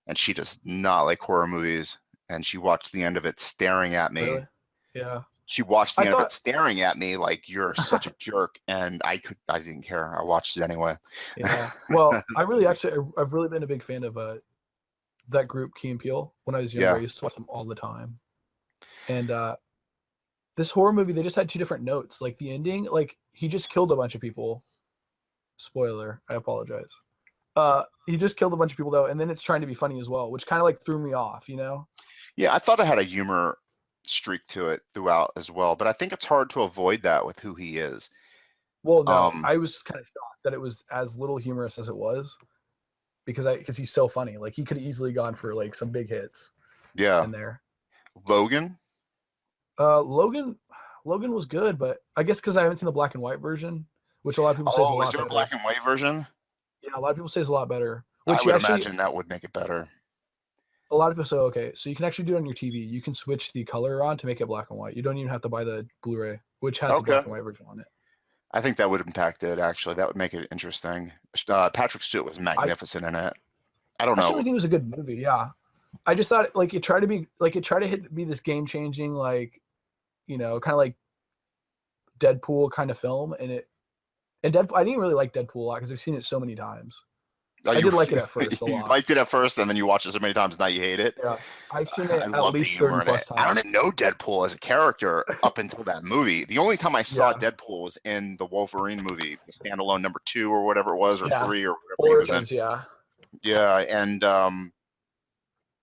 and she does not like horror movies. And she watched the end of it staring at me. really, yeah. She watched I the end of it thought, staring at me like you're such a jerk, and I didn't care. I watched it anyway. yeah. Well, I've really been a big fan of that group Key and Peele. When I was younger, I Yeah. used to watch them all the time, and this horror movie they just had two different notes. Like the ending, like he just killed a bunch of people. Spoiler, I apologize. He just killed a bunch of people though, and then it's trying to be funny as well, which kind of like threw me off, you know. Yeah, I thought it had a humor streak to it throughout as well, but I think it's hard to avoid that with who he is. Well, no, Um, I was kind of shocked that it was as little humorous as it was because he's so funny. Like he could have easily gone for like some big hits yeah. in there. Logan. Logan, Logan was good, but I guess because I haven't seen the black and white version, which a lot of people say is a Oh, is lot there a black better. and white version? Yeah, a lot of people say is a lot better. I Which you would actually imagine that would make it better. a lot of people say, okay, so you can actually do it on your TV. You can switch the color on to make it black and white. You don't even have to buy the Blu-ray, which has the Okay. black and white version on it. I think that would impact it actually. That would make it interesting. Patrick Stewart was I magnificent in it. I don't I certainly know. think it was a good movie. Yeah, I just thought like it tried to be this game changing like kind of like Deadpool kind of film, and Deadpool. I didn't really like Deadpool a lot because I've seen it so many times. I You did like it at first a you lot. liked it at first, and then you watch it so many times, now you hate it. Yeah, I've seen it I at love the least 30 humor in it. plus I don't times. even know Deadpool as a character up until that movie. The only time I saw Yeah, Deadpool was in the Wolverine movie, the standalone number 2 or whatever it was, or yeah. 3 or whatever he was in. Origins, yeah. Yeah, and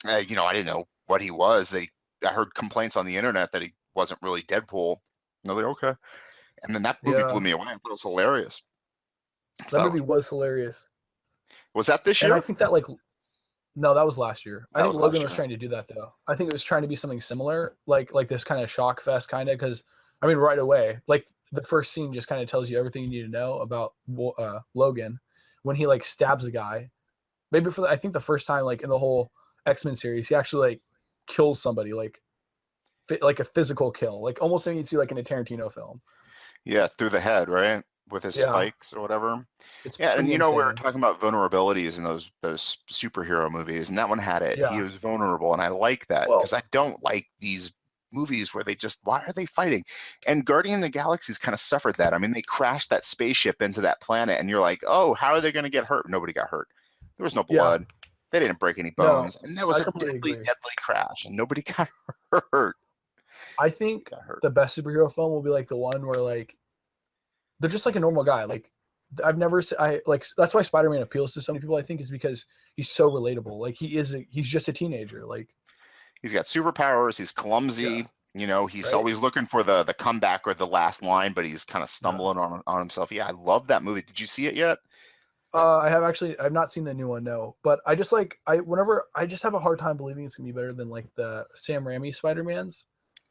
I didn't know what he was. I heard complaints on the internet that he wasn't really Deadpool. And I was like, okay. And then that movie blew Yeah. me away. I thought it was hilarious. I That thought, movie was hilarious. was that this And I year? think that like no, that was last year. I That think was Logan last was year. trying to do that though. I think it was trying to be something similar, like this kind of shock fest kind of because I mean right away, like the first scene just kind of tells you everything you need to know about Logan when he like stabs a guy. Maybe I think the first time like in the whole X-Men series, he actually like kills somebody like a physical kill, like almost something you'd see like in a Tarantino film. Yeah, through the head, right? With his Yeah, spikes or whatever. it's Yeah, and pretty we were insane. talking about vulnerabilities in those superhero movies, and that one had it. He Yeah. was vulnerable, and I like that because Well, I don't like these movies where they just, why are they fighting? And Guardian of the Galaxy's kind of suffered that. I mean, they crashed that spaceship into that planet, and you're like, oh, how are they going to get hurt? Nobody got hurt. There was no yeah. blood. They didn't break any No, bones, and that was I a completely deadly, agree. deadly crash, and nobody got hurt. I Nobody think got hurt. the best superhero film will be like the one where like they're just like a normal guy. Like I've never I like that's why Spider-Man appeals to so many people. I think is because he's so relatable. Like he's just a teenager. Like He's got superpowers. He's yeah, clumsy. He's right. always looking for the comeback or the last line, but he's kind of Yeah. stumbling on himself. Yeah, I love that movie. Did you see it yet? I've not seen the new one, no. But I just like whenever I just have a hard time believing it's gonna be better than like the Sam Raimi Spider-Mans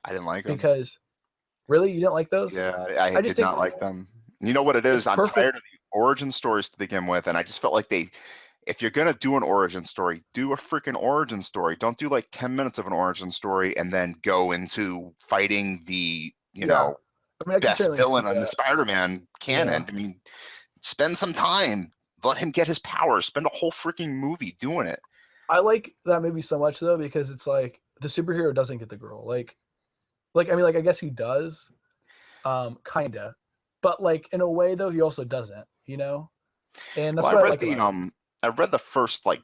I didn't like him. because really you didn't like those? Yeah, I I just did think not like them. You know what it it's is? I'm perfect. tired of the origin stories to begin with, and I just felt like if you're gonna do an origin story, do a freaking origin story. Don't do like 10 minutes of an origin story and then go into fighting the, Yeah. I mean I can best certainly see villain in the that. Spider-Man canon. Yeah. I mean, spend some time. Let him get his powers. Spend a whole freaking movie doing it. I like that movie so much though because it's like the superhero doesn't get the girl. Like I mean like I guess he does, kinda. But like in a way though he also doesn't, you know? And Well, that's I what I read like the about it. I read the first like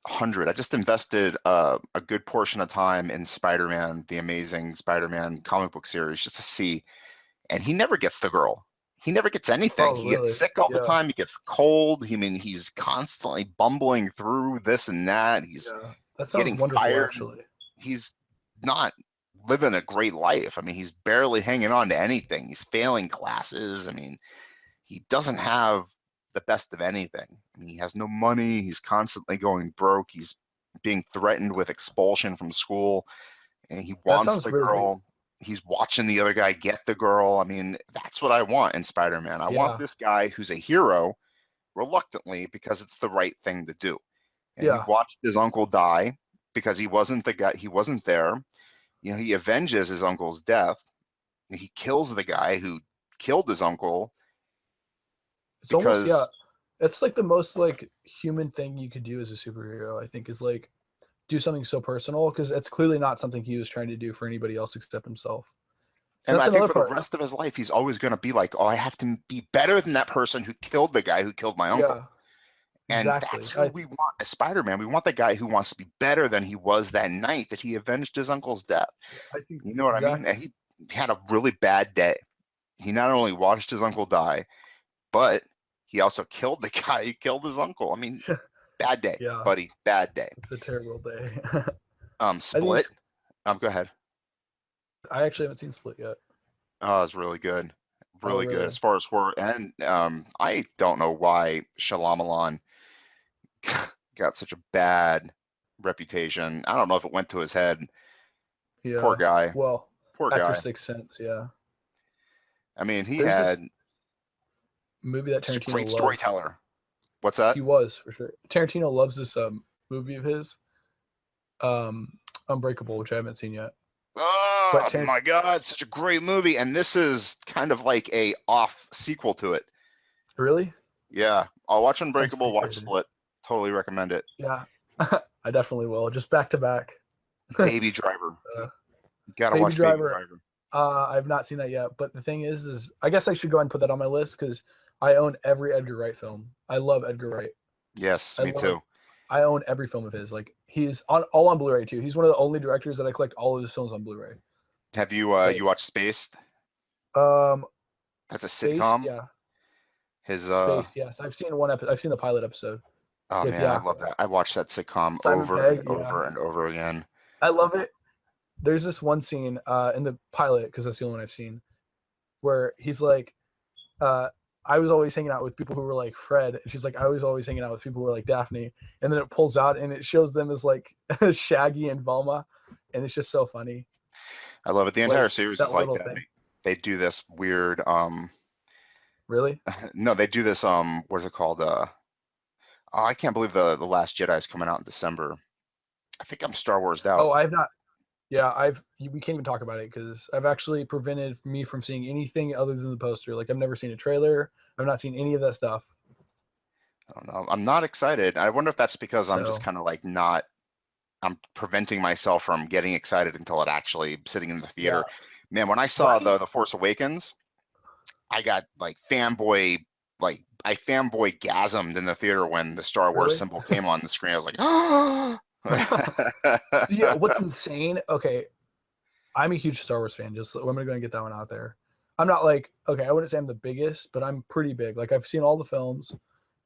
100. I just invested a good portion of time in Spider-Man, the Amazing Spider-Man comic book series, just to see. And he never gets the girl. He never gets anything. Oh He gets really? sick all the Yeah. time. He gets cold. He's constantly bumbling through this and that. He's Yeah. That sounds getting wonderful fired. actually. He's not living a great life. I mean, he's barely hanging on to anything. He's failing classes. I mean, he doesn't have the best of anything. I mean, he has no money. He's constantly going broke. He's being threatened with expulsion from school, and he That wants sounds the really great. girl. He's watching the other guy get the girl. I mean, that's what I want in Spider-Man. I want Yeah. this guy who's a hero reluctantly because it's the right thing to do. And he Yeah. watched his uncle die because he wasn't the guy, he wasn't there. He avenges his uncle's death. He kills the guy who killed his uncle It's almost yeah. because, It's like the most like human thing you could do as a superhero, I think, is like do something so personal because it's clearly not something he was trying to do for anybody else except himself. And and that's I think another for the part. rest of his life, he's always going to be like, oh, I have to be better than that person who killed the guy who killed my uncle. Yeah, And exactly. that's who we want as Spider-Man. We want the guy who wants to be better than he was that night that he avenged his uncle's death. I think You know what I mean? And exactly. he had a really bad day. He not only watched his uncle die, but he also killed the guy who killed his uncle. I mean, bad day, Yeah, buddy. Bad day. it's a terrible day. I think Split. Go ahead. I actually haven't seen Split yet. Oh, it's really good. Oh, Really good really? as far as horror. And I don't know why Shyamalan got such a bad reputation. I don't know if it went to his head. Poor Yeah. guy. Well, Poor after guy. Sixth Sense, yeah. I mean, he There's had this movie that just a Tarantino great loves. storyteller. What's that? He was for sure. Tarantino loves this movie of his, um, Unbreakable, which I haven't seen yet. But Oh my God, such a great movie. And this is kind of like a off sequel to it. really? Yeah. I'll watch Sounds Unbreakable, pretty watch crazy. Split. Totally recommend it. Yeah, I definitely will. Just back to back. Baby Driver. Uh, You gotta Baby watch Baby Driver. Driver. I've not seen that yet. But the thing is I guess I should go ahead and put that on my list because I own every Edgar Wright film. I love Edgar Wright. Yes, I me love. too. I own every film of his. Like he's on all on Blu-ray too. He's one of the only directors that I collect all of his films on Blu-ray. Have you Like you watched Spaced? um, That's a Space. sitcom. Yeah, His Space. Yes, I've seen one episode. I've seen the pilot episode oh with man, I love that. I watched that sitcom Simon over and Pegg. Yeah, over and over again. I love it. There's this one scene in the pilot because that's the only one I've seen where he's like, uh, I was always hanging out with people who were like Fred, and she's like, I was always hanging out with people who were like Daphne, and then it pulls out and it shows them as like Shaggy and Velma, and it's just so funny. I love it. The entire Like series is that like little that. thing. They do this weird Really? no, they do this what is it called? Oh, I can't believe the Last Jedi is coming out in December. I think I'm Star Warsed out. Oh, I've not. Yeah, we can't even talk about it because I've actually prevented me from seeing anything other than the poster. Like I've never seen a trailer. I've not seen any of that stuff. I don't know. I'm not excited. I wonder if that's because I'm just So kind of like not. I'm preventing myself from getting excited until it actually sitting in the yeah, theater. Man, when I saw right. the Force Awakens, I got like I fanboy gasmed in the theater when the Star Wars Really? symbol came on the screen. I was like, oh. Yeah. What's insane? Okay, I'm a huge Star Wars fan. Just I'm gonna go and get that one out there. I'm not like okay. I wouldn't say I'm the biggest, but I'm pretty big. Like I've seen all the films,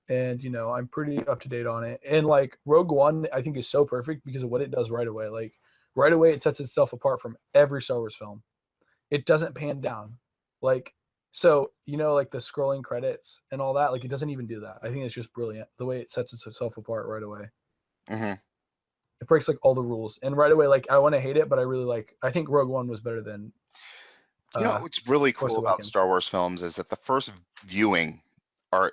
and I'm pretty up to date on it. And like Rogue One, I think is so perfect because of what it does right away. Like right away, it sets itself apart from every Star Wars film. It doesn't pan down. Like so, like the scrolling credits and all that. Like it doesn't even do that. I think it's just brilliant the way it sets itself apart right away. hmm It breaks like all the rules, and right away, like I want to hate it, but I really like. I think Rogue One was better than You know uh what's really Force cool about Awakens. Star Wars films is that the first viewing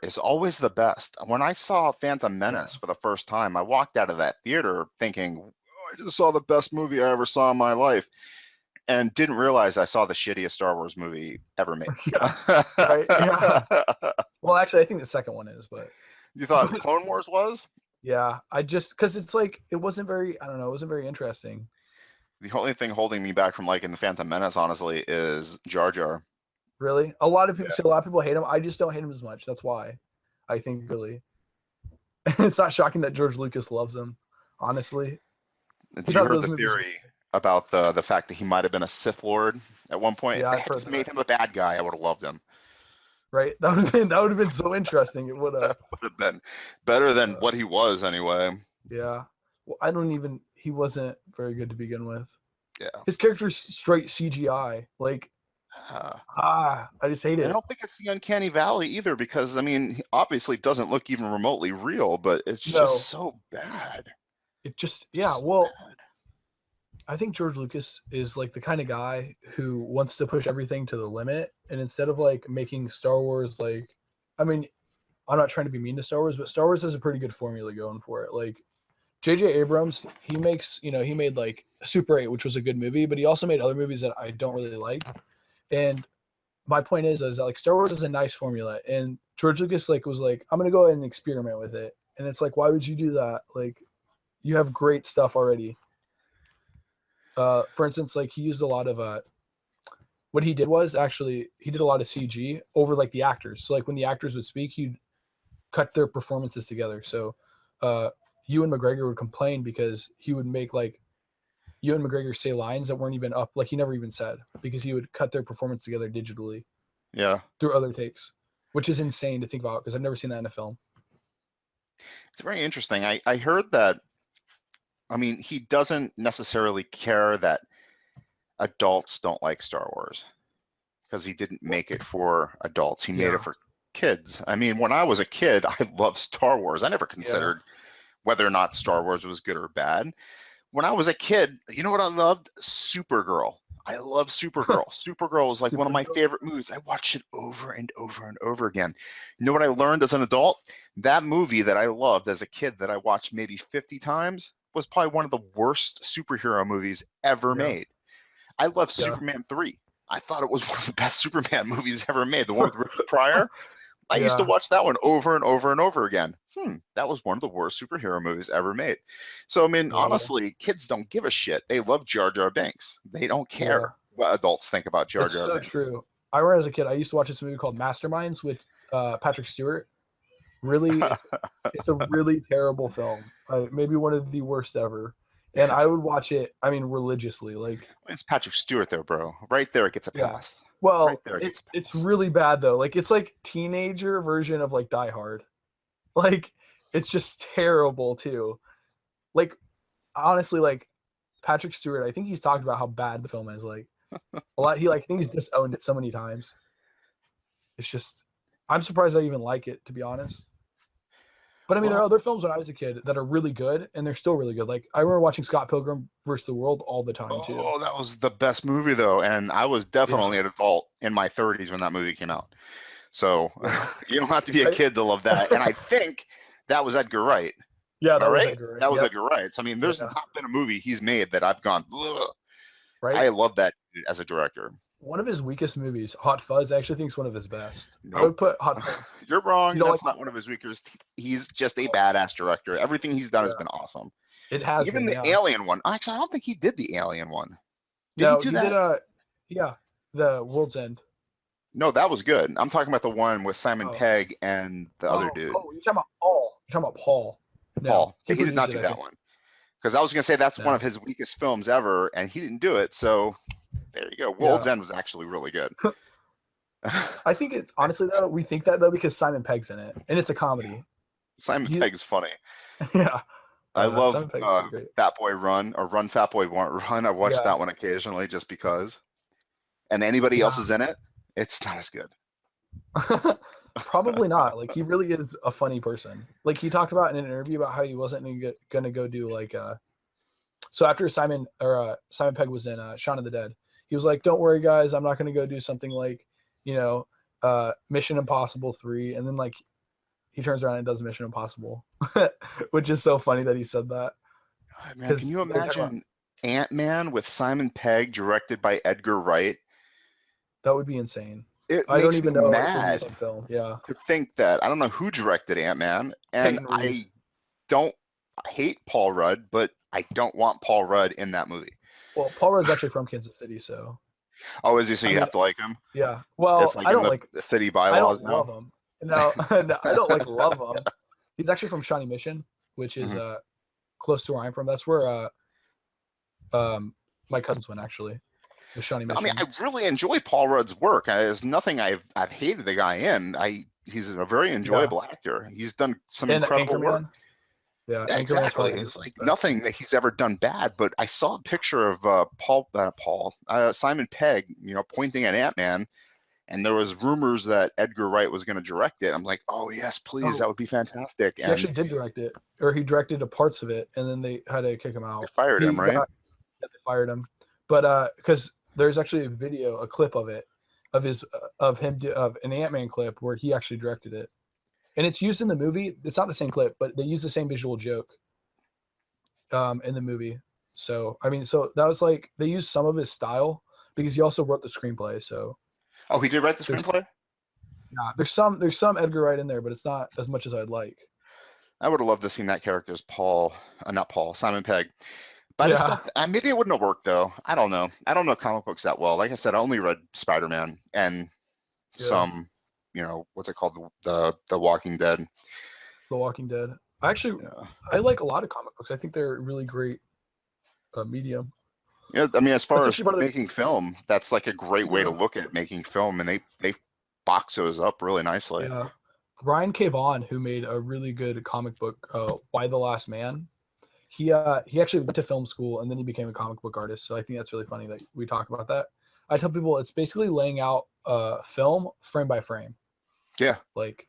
is always the best. When I saw Phantom Yeah. Menace for the first time, I walked out of that theater thinking, oh, I just saw the best movie I ever saw in my life, and didn't realize I saw the shittiest Star Wars movie ever made. Yeah. Right. Yeah. Well, actually, I think the second one is, but You thought but Clone Wars was? yeah, I just because it's like it wasn't very. I don't know. It wasn't very interesting. The only thing holding me back from liking the Phantom Menace, honestly, is Jar Jar. Really, a lot of people Yeah. say a lot of people hate him. I just don't hate him as much. That's why I think really. It's not shocking that George Lucas loves him. Honestly, he Did you thought heard those the movies. theory about the fact that he might have been a Sith Lord at one point? If Yeah, they I've had heard just made that. him a bad guy, I would have loved him. Right, that would have been so interesting. It would have. Would have been better than Uh, what he was anyway. yeah. Well, I don't even. He wasn't very good to begin with. Yeah. His character's straight CGI. Like, Uh, I just hate I it. don't think it's the uncanny valley either, because I mean, he obviously doesn't look even remotely real, but it's just No, so bad. it just yeah. So Well, bad. I think George Lucas is like the kind of guy who wants to push everything to the limit, and instead of like making Star Wars like, I mean, I'm not trying to be mean to Star Wars, but Star Wars has a pretty good formula going for it. Like J.J. Abrams, he makes he made like Super 8, which was a good movie, but he also made other movies that I don't really like. And my point is that like Star Wars is a nice formula, and George Lucas like was like, I'm gonna go ahead and experiment with it, and it's like, why would you do that? Like, you have great stuff already. For instance, like he used a lot of what he did was actually he did a lot of CG over like the actors. So like when the actors would speak, he'd cut their performances together. So uh Ewan McGregor would complain because he would make like Ewan McGregor say lines that weren't even up, like he never even said, because he would cut their performance together digitally Yeah, through other takes, which is insane to think about because I've never seen that in a film. it's very interesting. I heard that. I mean, he doesn't necessarily care that adults don't like Star Wars because he didn't make it for adults. He made it Yeah, for kids. I mean, when I was a kid, I loved Star Wars. I never yeah, considered whether or not Star Wars was good or bad. When I was a kid, you know what I loved? Supergirl. I love Supergirl. Supergirl was like one of super my favorite movies. I watched it over and over and over again. You know what I learned as an adult? That movie that I loved as a kid that I watched maybe 50 times was probably one of the worst superhero movies ever yeah, made. I love yeah, Superman 3. I thought it was one of the best Superman movies ever made. The one with Richard Pryor. I used to yeah, watch that one over and over and over again. That was one of the worst superhero movies ever made. So, I mean, yeah, honestly, kids don't give a shit. They love Jar Jar Binks. They don't yeah. care what adults think about Jar It's Jar so Binks. true. I remember as a kid, I used to watch this movie called Masterminds with Patrick Stewart. Really, it's a really terrible film. Maybe one of the worst ever. And I would watch it. I mean, religiously. Like, It's Patrick Stewart there, bro. Right there, it gets a yeah. pass. Right Well, there, it gets a it's pass. really bad though. Like, it's like teenager version of like Die Hard. Like, it's just terrible too. Like, honestly, like Patrick Stewart, I think he's talked about how bad the film is. Like a lot. He like I think he's disowned it so many times. It's just I'm surprised I even like it, to be honest. But I mean, there are Well, other films when I was a kid that are really good, and they're still really good. Like I remember watching Scott Pilgrim versus the World all the time too. oh, that was the best movie though, and I was definitely Yeah, an adult in my 30s when that movie came out. So yeah. you don't have to be a I, kid to love that. And I think that was Edgar Wright. yeah, Am I that was right? Edgar Wright. That was Yep. Edgar Wright. So, I mean, there's Yeah. not been a movie he's made that I've gone, ugh. Right. I love that dude as a director. One of his weakest movies, Hot Fuzz, I actually think is one of his best. I Nope. would put Hot Fuzz. You're You wrong. don't like That's Hot not one of Fuzz? his weakest. He's just a Oh, badass director. Everything he's done has yeah. been awesome. It has Even been, the yeah. Alien one. Actually, I don't think he did the Alien one. Did he No, do he did that? yeah, The World's End. No, that was good. I'm talking about the one with Simon Oh. Pegg and the other dude, You're talking about Paul. You're talking about Paul. No, Paul. he He did produced not it, do I that think. one because I was going to say that's one of No. his weakest films ever, and he didn't do it. So there you go. World's Yeah. End was actually really good. I think it's honestly though, we think that though because Simon Pegg's in it. And it's a comedy. Simon He Pegg's funny. yeah. I love Simon Pegg's pretty great. Fat Boy Run or Run Fat Boy Run. I watch Yeah. that one occasionally just because. And anybody else Yeah. is in it, it's not as good. Probably not. Like he really is a funny person. Like he talked about in an interview about how he wasn't gonna go do like so after Simon Pegg was in Shaun of the Dead, he was like, "Don't worry, guys, I'm not gonna go do something like, you know, Mission Impossible 3." And then like he turns around and does Mission Impossible, which is so funny that he said that God, man, can because you they're talking about imagine Ant-Man with Simon Pegg directed by Edgar Wright? that would be insane. It I don't makes me even know if it would be the mad same film. Yeah, to think that I don't know who directed Ant-Man, and Peyton Reed. I don't hate Paul Rudd, but I don't want Paul Rudd in that movie. Well, Paul Rudd's actually from Kansas City, so Oh, is he? So I you mean, have to like him? yeah. It's Well, like in the city I don't bylaws now. love him. No, no, I don't like love him. He's actually from Shawnee Mission, which is Hmm. close to where I'm from. That's where um my cousins went actually. Was Shawnee I mean, Mission. I really enjoy Paul Rudd's work. There's nothing I've hated the guy in. He's a very Yeah. enjoyable actor. He's done some And incredible work. Anchorman. Yeah, Yeah, Anchorman is exactly. probably his It's like best. nothing that he's ever done bad. But I saw a picture of Simon Pegg, pointing at Ant-Man, and there was rumors that Edgar Wright was going to direct it. I'm like, oh yes, please, that Oh, would be fantastic. he And actually did direct it, or he directed a parts of it, and then they had to kick him they out. fired him, He right? got They fired him, but because there's actually a video, a clip of it, of an Ant-Man clip where he actually directed it, and it's used in the movie. It's not the same clip, but they use the same visual joke in the movie. So I mean, so that was like they used some of his style because he also wrote the screenplay. So Oh, he did write the there's screenplay? yeah, there's some Edgar Wright in there, but it's not as much as I'd like. I would have loved to see that character as not Paul, Simon Pegg. But I just Yeah, don't. Maybe it wouldn't have worked though. I don't know. I don't know comic books that well. Like I said, I only read Spider-Man and yeah. some, what's it called, the Walking Dead. The Walking Dead. I actually Yeah. I like a lot of comic books. I think they're a really great medium. I mean, as That's far as actually part of the making film, that's like a great way to yeah. look at making film, and they box those up really nicely. Yeah. Ryan K. Vaughan, who made a really good comic book, Why the Last Man, he actually went to film school and then he became a comic book artist. So I think that's really funny that we talk about that. I tell people it's basically laying out film frame by frame. Yeah. Like,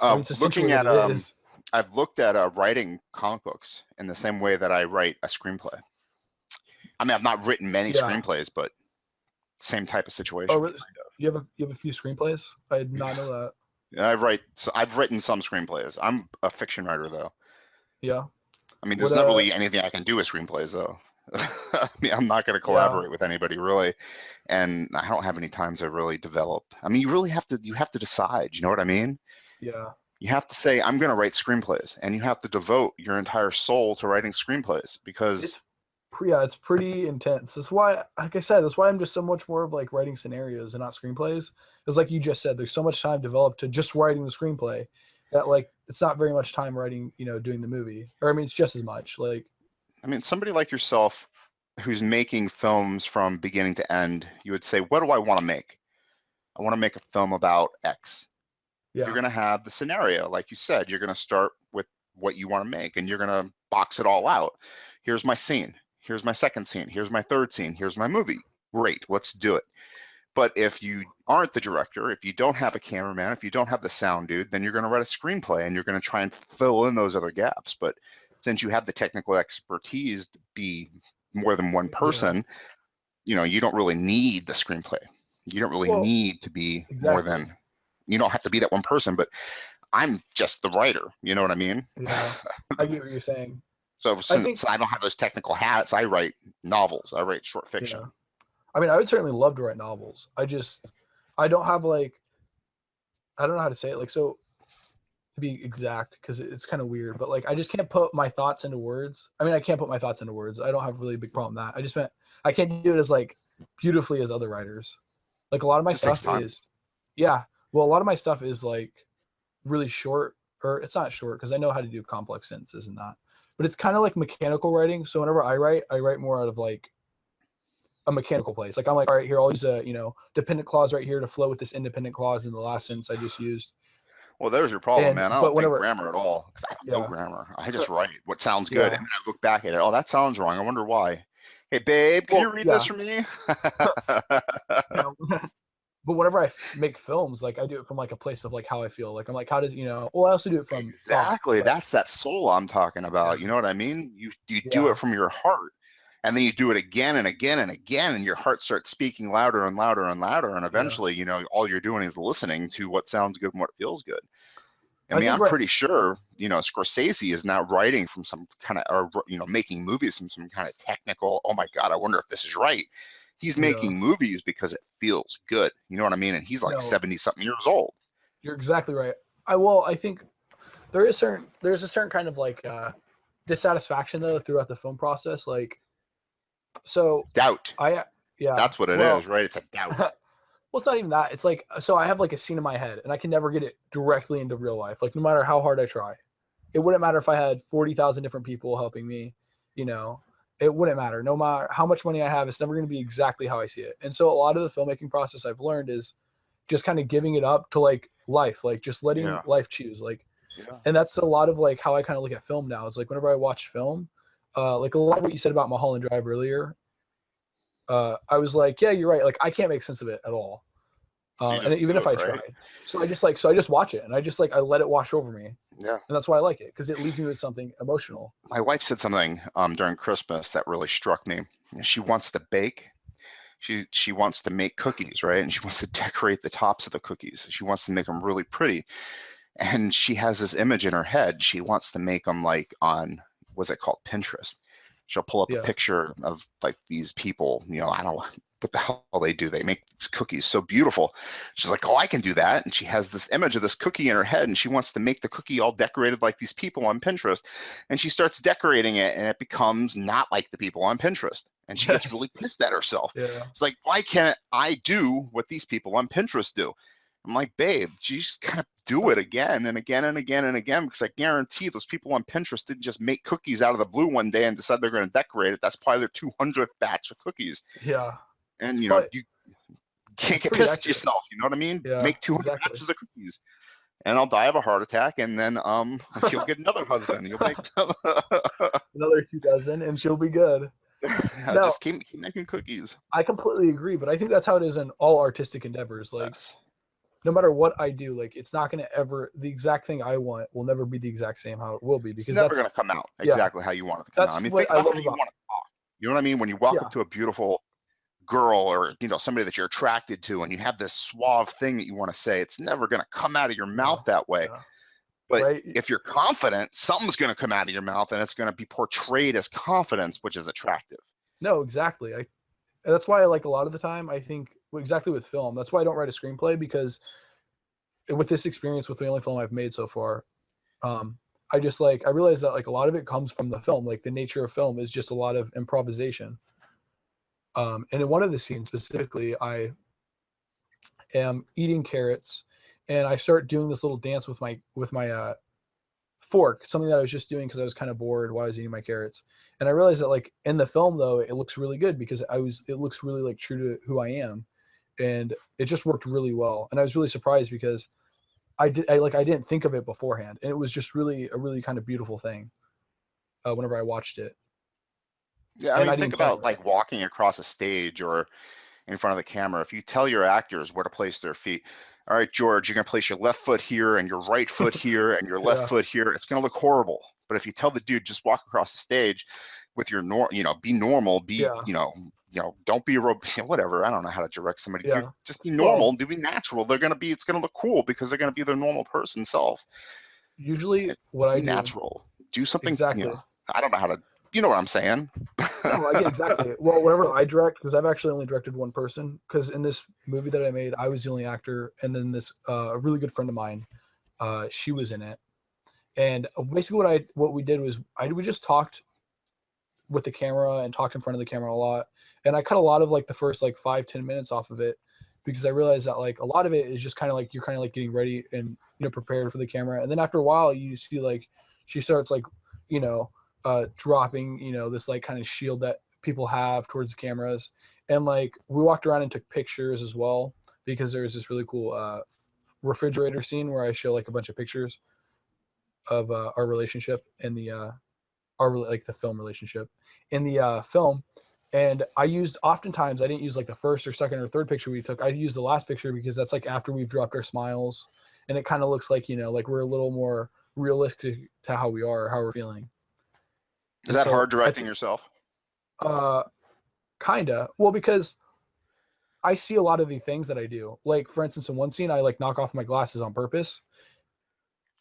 I mean, it's essentially Looking what at it is. I've looked at writing comic books in the same way that I write a screenplay. I mean, I've not written many Yeah. screenplays, but same type of Oh, situation. really? You have a few screenplays? I did not know that. I've written some screenplays. I'm a fiction writer though. Yeah. I mean, What there's not really anything I can do with screenplays though. I mean, I'm not going to yeah. collaborate with anybody really, and I don't have any time to really develop. I mean, you have to decide. You know what I mean? Yeah. You have to say, I'm going to write screenplays, and you have to devote your entire soul to writing screenplays because, It's yeah, it's pretty intense. That's why, like I said, that's why I'm just so much more of like writing scenarios and not screenplays. Because like you just said, there's so much time developed to just writing the screenplay that like it's not very much time writing, doing the movie. Or I mean, it's just as much. Like I mean, somebody like yourself who's making films from beginning to end, you would say, what do I want to make? I want to make a film about X. You're yeah, going to have the scenario, like you said, you're going to start with what you want to make and you're going to box it all out. Here's my scene. Here's my second scene. Here's my third scene. Here's my movie. Great. Let's do it. But if you aren't the director, if you don't have a cameraman, if you don't have the sound dude, then you're going to write a screenplay and you're going to try and fill in those other gaps. But since you have the technical expertise to be more than one person, you know, you don't really need the screenplay. You don't really Well, need to be more exactly. than, you don't have to be that one person, but I'm just the writer. You know what I mean? Yeah, I get what you're saying. So I think, since I don't have those technical hats, I write novels, I write short yeah. fiction. I mean, I would certainly love to write novels. I don't have like, I don't know how to say it. Like, so to be exact, because it's kind of weird, but like, I just can't put my thoughts into words. I mean, I can't put my thoughts into words. I don't have really a big problem with that. I just meant I can't do it as like beautifully as other writers. Like a lot of my Just takes stuff time. is, yeah. Well, a lot of my stuff is like really short, or it's not short because I know how to do complex sentences and that. But it's kind of like mechanical writing. So whenever I write more out of like a mechanical place. Like I'm like, all right, here, I'll use a dependent clause right here to flow with this independent clause in the last sentence I just used. Well, there's your problem, And man. I but don't think whenever, grammar at all because I don't know yeah, grammar. I just write what sounds good, and yeah, then I look back at it. Oh, that sounds wrong. I wonder why. Hey, babe, can you well, read this yeah, for me? yeah. But whenever I make films, like I do it from like a place of like how I feel. Like I'm like, how does well, I also do it from thought, Exactly. but That's that soul I'm talking yeah, about. You know what I mean? You do yeah, it from your heart, and then you do it again and again and again, and your heart starts speaking louder and louder and louder, and yeah. eventually, you know, all you're doing is listening to what sounds good and what feels good. I I mean, think I'm right, pretty sure, you know, Scorsese is not writing from some kind of, or, you know, making movies from some kind of technical, oh my God, I wonder if this is right. He's yeah. making movies because it feels good. You know what I mean? And he's like No, 70 something years old. you're exactly right. I think there's a certain kind of like dissatisfaction though throughout the film process. Like so Doubt. I yeah, That's what it is, well, right? It's a doubt. well, it's not even that. It's like so I have like a scene in my head and I can never get it directly into real life. Like no matter how hard I try. It wouldn't matter if I had 40,000 different people helping me, you know. It wouldn't matter. No matter how much money I have, it's never going to be exactly how I see it. And so a lot of the filmmaking process I've learned is just kind of giving it up to like life, like just letting Yeah. life choose. Like Yeah. and that's a lot of like how I kind of look at film now. Is like whenever I watch film, like a lot of what you said about Mulholland Drive earlier, I was like, yeah, you're right. Like I can't make sense of it at all. So you And just even do if it, I right? tried, so I just watch it and I just like I let it wash over me, and Yeah. that's why I like it because it leaves me with something emotional. My wife said something during Christmas that really struck me. She wants to bake. She wants to make cookies, right? And she wants to decorate the tops of the cookies. She wants to make them really pretty. And she has this image in her head. She wants to make them like on, what's it called, Pinterest. She'll pull up a Yeah. picture of like these people, you know, I don't know what the hell they do. They make these cookies so beautiful. She's like, oh, I can do that. And she has this image of this cookie in her head, and she wants to make the cookie all decorated like these people on Pinterest. And she starts decorating it, and it becomes not like the people on Pinterest. And she gets Yes. really pissed at herself. Yeah. It's like, why can't I do what these people on Pinterest do? I'm like, babe, you just gotta do it again and again and again and again, because I guarantee those people on Pinterest didn't just make cookies out of the blue one day and decide they're going to decorate it. That's probably their 200th batch of cookies. Yeah. And, It's you know, probably you can't it's get pretty pissed at accurate. yourself. You know what I mean? Yeah, Make 200 exactly. batches of cookies and I'll die of a heart attack. And then you'll get another husband. You'll make, Another 2 dozen and she'll be good. yeah, Now, just keep making cookies. I completely agree, but I think that's how it is in all artistic endeavors. Like Yes. no matter what I do, like it's not going to ever the exact thing I want will never be the exact same how it will be It's because never going to come out yeah, exactly how you want it to come out. I that's mean, what think I about love how you about want to talk. You know what I mean? When you walk up yeah, to a beautiful girl or, you know, somebody that you're attracted to, and you have this suave thing that you want to say, it's never going to come out of your yeah, mouth that way. yeah, But right? if you're confident, something's going to come out of your mouth, and it's going to be portrayed as confidence, which is attractive. No, exactly. That's why I like a lot of the time I think exactly with film. That's why I don't write a screenplay because with this experience with the only film I've made so far, I just like I realized that like a lot of it comes from the film. Like the nature of film is just a lot of improvisation. And in one of the scenes specifically, I am eating carrots, and I start doing this little dance with my fork, something that I was just doing because I was kind of bored while I was eating my carrots. And I realized that like in the film though, it looks really good because it looks really like true to who I am, and it just worked really well. And I was really surprised because I didn't think of it beforehand, and it was just really a really kind of beautiful thing whenever I watched it, Yeah, I and mean, I think didn't plan about on it. like walking across a stage, or in front of the camera, if you tell your actors where to place their feet, all right, George, you're going to place your left foot here and your right foot here and your left Yeah. foot here, it's going to look horrible. But if you tell the dude, just walk across the stage with your be normal, Yeah. don't be whatever. I don't know how to direct somebody. Yeah. Just be normal, be natural. It's going to look cool because they're going to be their normal person self. Usually what I Be do. natural. Do something, Exactly. I don't know how to, you know what I'm saying? No, I get exactly. Well, whenever I direct, because I've actually only directed one person, because in this movie that I made, I was the only actor, and then this a really good friend of mine, she was in it, and basically what we did was we just talked with the camera and talked in front of the camera a lot, and I cut a lot of like the first like 5-10 minutes off of it because I realized that like a lot of it is just kind of like you're kind of like getting ready and prepared for the camera, and then after a while you see like she starts like you know dropping this like kind of shield that people have towards cameras, and like we walked around and took pictures as well because there's this really cool refrigerator scene where I show like a bunch of pictures of our relationship in the like the film relationship in the film. And oftentimes I didn't use like the first or second or third picture we took. I used the last picture because that's like after we've dropped our smiles, and it kind of looks like like we're a little more realistic to how we are, how we're feeling. Is And that so hard directing yourself? uh kinda, well, because I see a lot of the things that I do. Like for instance, in one scene I like knock off my glasses on purpose,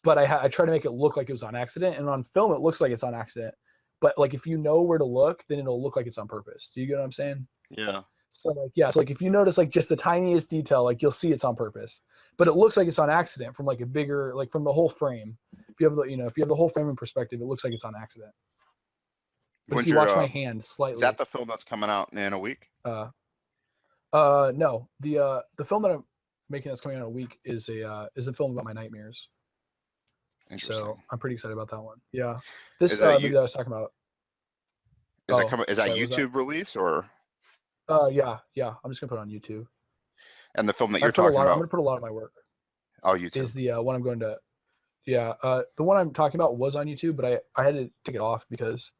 but I try to make it look like it was on accident, and on film it looks like it's on accident. But like if you know where to look, then it'll look like it's on purpose. Do you get what I'm saying? Yeah. So like so like if you notice like just the tiniest detail, like you'll see it's on purpose, but it looks like it's on accident from like a bigger like from the whole frame. If you have the whole frame in perspective, it looks like it's on accident. But if When's you your watch my hand is that slightly, the film that's coming out in a week? no, the film that I'm making that's coming out in a week is a film about my nightmares. Interesting. So I'm pretty excited about that one. Yeah, this Is that movie that I was talking about. is that Sorry, what was that? YouTube release or Yeah. I'm just gonna put it on YouTube. and the film that you're talking I'm about? gonna put a lot of my work. Oh, YouTube. Is the one I'm going to. Yeah, the one I'm talking about was on YouTube, but I had to take it off because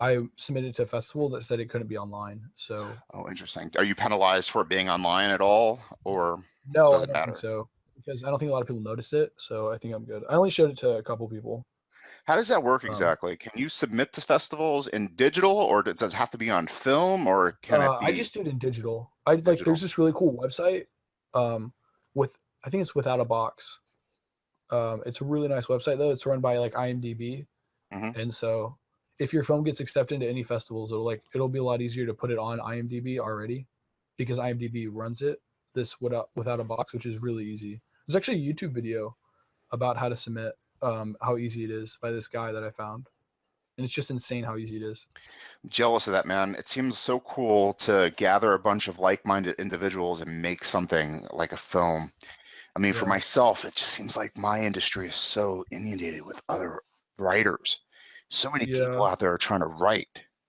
I submitted to a festival that said it couldn't be online. So Oh, interesting. Are you penalized for being online at all, or no, does I it don't think matter? so because I don't think a lot of people noticed it. So I think I'm good. I only showed it to a couple people. How does that work Um, exactly? Can you submit to festivals in digital, or does it have to be on film, or can it I be just do it in digital. I like digital? there's this really cool website um, with I think it's Without a Box. It's a really nice website though. It's run by like IMDb. Hmm. And so if your film gets accepted into any festivals, it'll be a lot easier to put it on IMDb already because IMDb runs it this without a box, which is really easy. There's actually a YouTube video about how to submit, how easy it is by this guy that I found. And it's just insane how easy it is. Jealous of that, man. It seems so cool to gather a bunch of like-minded individuals and make something like a film. I mean, for Yeah. myself, it just seems like my industry is so inundated with other writers. So many people Yeah. out there are trying to write.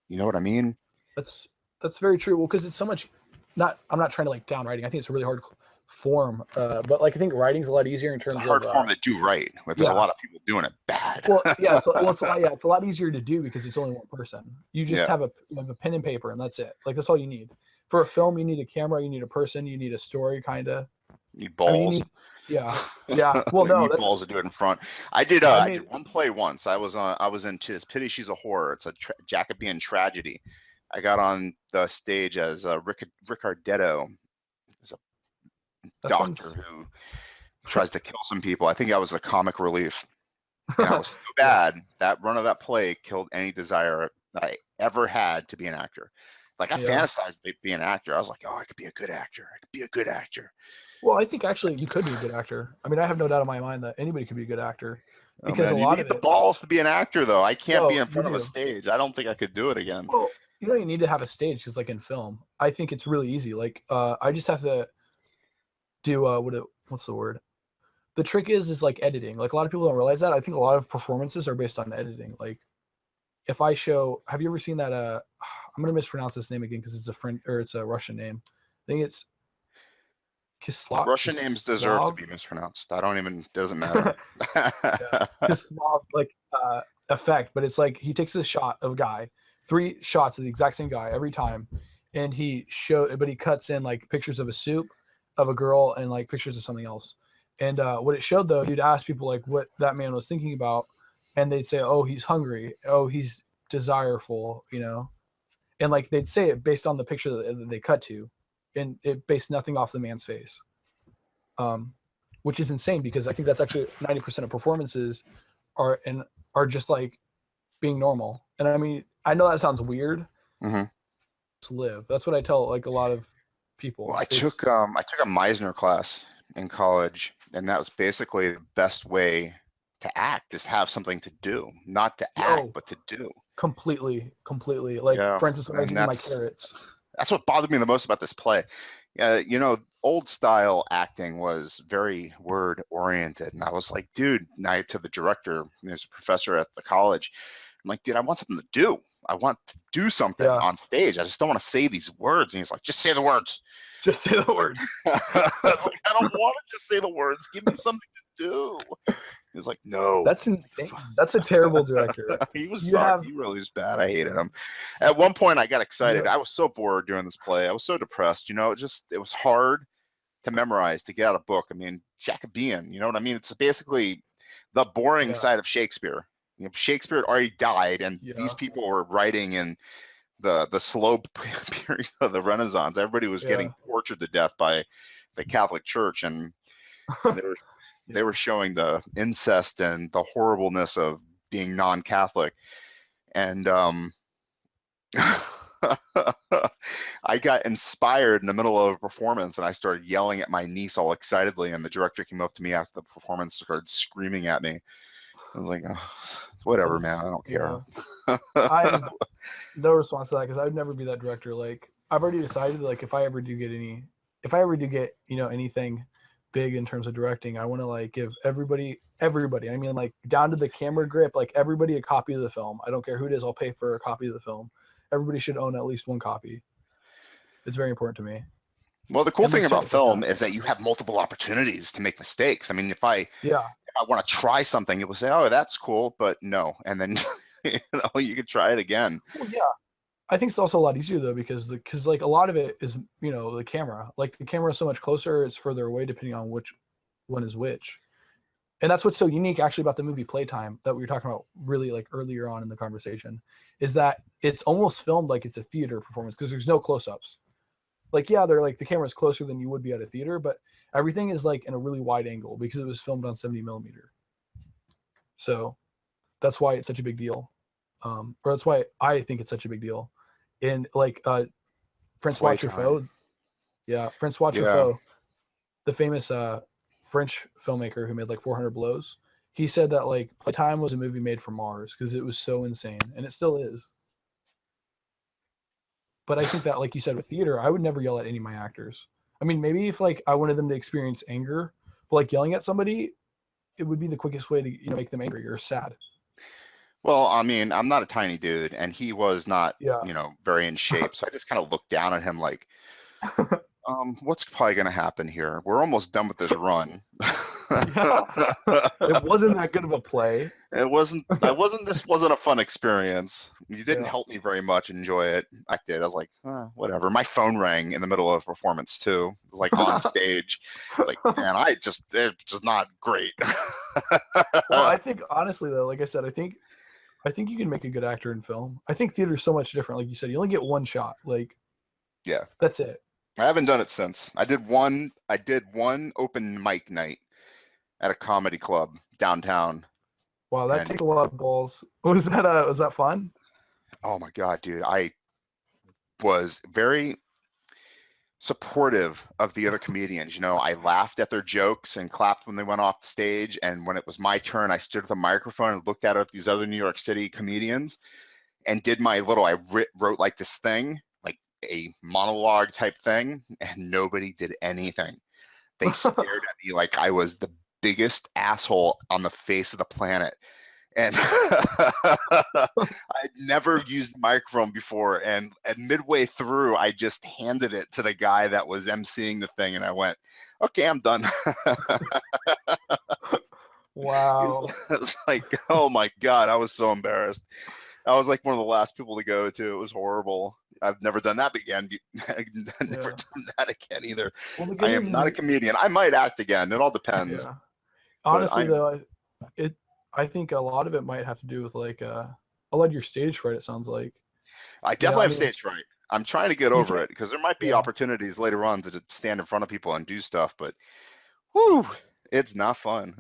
You know what I mean? That's that's very true. Well, because it's so much not I'm not trying to like down writing. I think it's a really hard form. But like I think writing's a lot easier in It's a terms of hard form to do right, but there's a yeah. lot of people doing it bad. Well, yeah, it's a lot easier to do because it's only one person. You just Yeah, you have a pen and paper, and that's it. Like that's all you need. For a film, you need a camera, you need a person, you need a story, kind of. need I mean, you balls. need, yeah, yeah. Well, You no, need that's balls to do it in front. I I did made. one play once. I was in Tis Pity She's a Horror. It's a Jacobean tragedy. I got on the stage as Ricardetto, as a That doctor sounds. who tries to kill some people. I think I was the comic relief, and I was so Yeah, bad that run of that play killed any desire that I ever had to be an actor. Like I yeah. fantasized being an actor. I was like, oh, I could be a good actor. I could be a good actor. Well, I think actually you could be a good actor. I mean, I have no doubt in my mind that anybody could be a good actor Oh because a man, you lot need of the it. balls to be an actor though. I can't be No, in you front of a do. stage. I don't think I could do it again. Well, you don't even need to have a stage because, like in film, I think it's really easy. Like, I just have to do what's the word? The trick is like editing. Like a lot of people don't realize that. I think a lot of performances are based on editing. Like if I show, have you ever seen that? I'm gonna mispronounce this name again because it's a French or it's a Russian name. I think it's Russian names deserve to Kislav. be mispronounced. I don't even, doesn't matter. Yeah, Kislav like effect, but it's like he takes a shot of a guy, three shots of the exact same guy every time, and he cuts in like pictures of a soup, of a girl, and like pictures of something else. And what it showed though, you'd ask people like what that man was thinking about, and they'd say, "Oh, he's hungry. Oh, he's desireful," and like they'd say it based on the picture that they cut to, and it based nothing off the man's face, um, which is insane because I think that's actually 90% of performances are just like being normal. And I mean, I know that sounds weird. Hmm. To live, that's what I tell like a lot of Well, people. I It's took a Meisner class in college, and that was basically the best way to act is to have something to do, not to act, oh, but to do. completely. Like Yeah, for instance, when I was and eating my carrots. that's what bothered me the most about this play. Old style acting was very word oriented, and I was like, dude, I to the director, there's a professor at the college. I'm like, dude, I want something to do. I want to do something Yeah, on stage. I just don't want to say these words. And he's like, just say the words. just say the words. I was like, I don't want to just say the words. Give me something to do. He was like, no. That's insane. That's a terrible director. He was You sucked. have He really was bad. I hated him. At one point, I got excited. you I was so bored during this play. I was so depressed. It was hard to memorize, to get out a book. I mean, Jacobean, you know what I mean? It's basically the boring yeah side of Shakespeare. Shakespeare had already died, and these yeah people were writing in the slow period of the Renaissance. Everybody was getting yeah tortured to death by the Catholic Church, and they were they yeah. were showing the incest and the horribleness of being non-Catholic. And I got inspired in the middle of a performance, and I started yelling at my niece all excitedly, and the director came up to me after the performance, started screaming at me. I was like, oh, whatever, man, I That's don't care. yeah. I have no response to that because I would never be that director. Like I've already decided, like if I ever do get anything big in terms of directing, I want to like give everybody. I mean, like down to the camera grip, like everybody a copy of the film. I don't care who it is. I'll pay for a copy of the film. Everybody should own at least one copy. It's very important to me. Well, the cool And thing like about shit like film that. is that you have multiple opportunities to make mistakes. I mean, Yeah. if I want to try something, it will say, "Oh, that's cool," but no, and then you could try it again. Well, yeah. I think it's also a lot easier though because like a lot of it is the camera. Like the camera is so much closer, it's further away depending on which one is which. And that's what's so unique actually about the movie Playtime that we were talking about really like earlier on in the conversation is that it's almost filmed like it's a theater performance because there's no close-ups. Like yeah, they're like the camera's closer than you would be at a theater, but everything is like in a really wide angle because it was filmed on 70 millimeter. So that's why it's such a big deal. Or that's why I think it's such a big deal. And like Francois Playtime. Truffaut, yeah, Francois Yeah. Truffaut, the famous French filmmaker who made like 400 Blows, he said that like Playtime was a movie made for Mars because it was so insane, and it still is. But I think that, like you said, with theater, I would never yell at any of my actors. I mean, maybe if like I wanted them to experience anger, but like yelling at somebody, it would be the quickest way to make them angry or sad. Well, I mean, I'm not a tiny dude, and he was not, Yeah. very in shape. So I just kind of looked down at him like, what's probably going to happen here? We're almost done with this run. Yeah. It wasn't that good of a play. This wasn't a fun experience. You didn't Yeah. help me very much enjoy it. I did. I was like, whatever. My phone rang in the middle of a performance too. It was like on stage. It's like, man, it's just not great. Well, I think honestly though, like I said, I think you can make a good actor in film. I think theater's so much different. Like you said, you only get one shot. Like Yeah. that's it. I haven't done it since. I did one open mic night at a comedy club downtown. Wow, that And takes a lot of balls. Was that fun? oh my God, dude, I was very supportive of the other comedians. I laughed at their jokes and clapped when they went off the stage. And when it was my turn, I stood at the microphone and looked at these other New York City comedians and did I wrote like this thing, like a monologue type thing, and nobody did anything. They stared at me like I was the biggest asshole on the face of the planet. And I'd never used the microphone before. And at midway through, I just handed it to the guy that was emceeing the thing. And I went, okay, I'm done. Wow. It was like, oh my God, I was so embarrassed. I was like one of the last people to go to. It was horrible. I've never done that again. Never Yeah. done that again either. Well, the I good am news not a is, comedian. I might act again. It all depends. yeah. But Honestly, though, I think a lot of it might have to do with like a lot of your stage fright. It sounds like, I you know, definitely I have mean, stage fright. I'm trying to get you over can't. it because there might be Yeah. opportunities later on to stand in front of people and do stuff, but whew, it's not fun.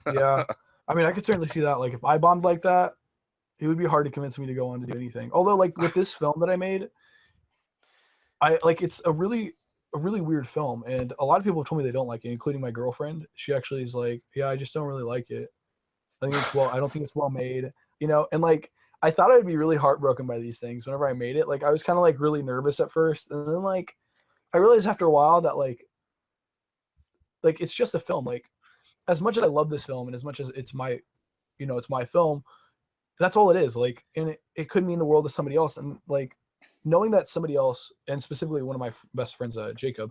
Yeah. I mean, I could certainly see that. Like, if I bombed like that, it would be hard to convince me to go on to do anything. Although, like with this film that I made, I like it's a really weird film, and a lot of people have told me they don't like it, including my girlfriend. She actually is like, "Yeah, I just don't really like it. I don't think it's well made." You know, and like I thought I'd be really heartbroken by these things whenever I made it. Like I was kind of like really nervous at first, and then like I realized after a while that like it's just a film. Like as much as I love this film and as much as it's my it's my film, that's all it is. Like, and it could mean the world to somebody else. And like knowing that somebody else, and specifically one of my best friends, Jacob,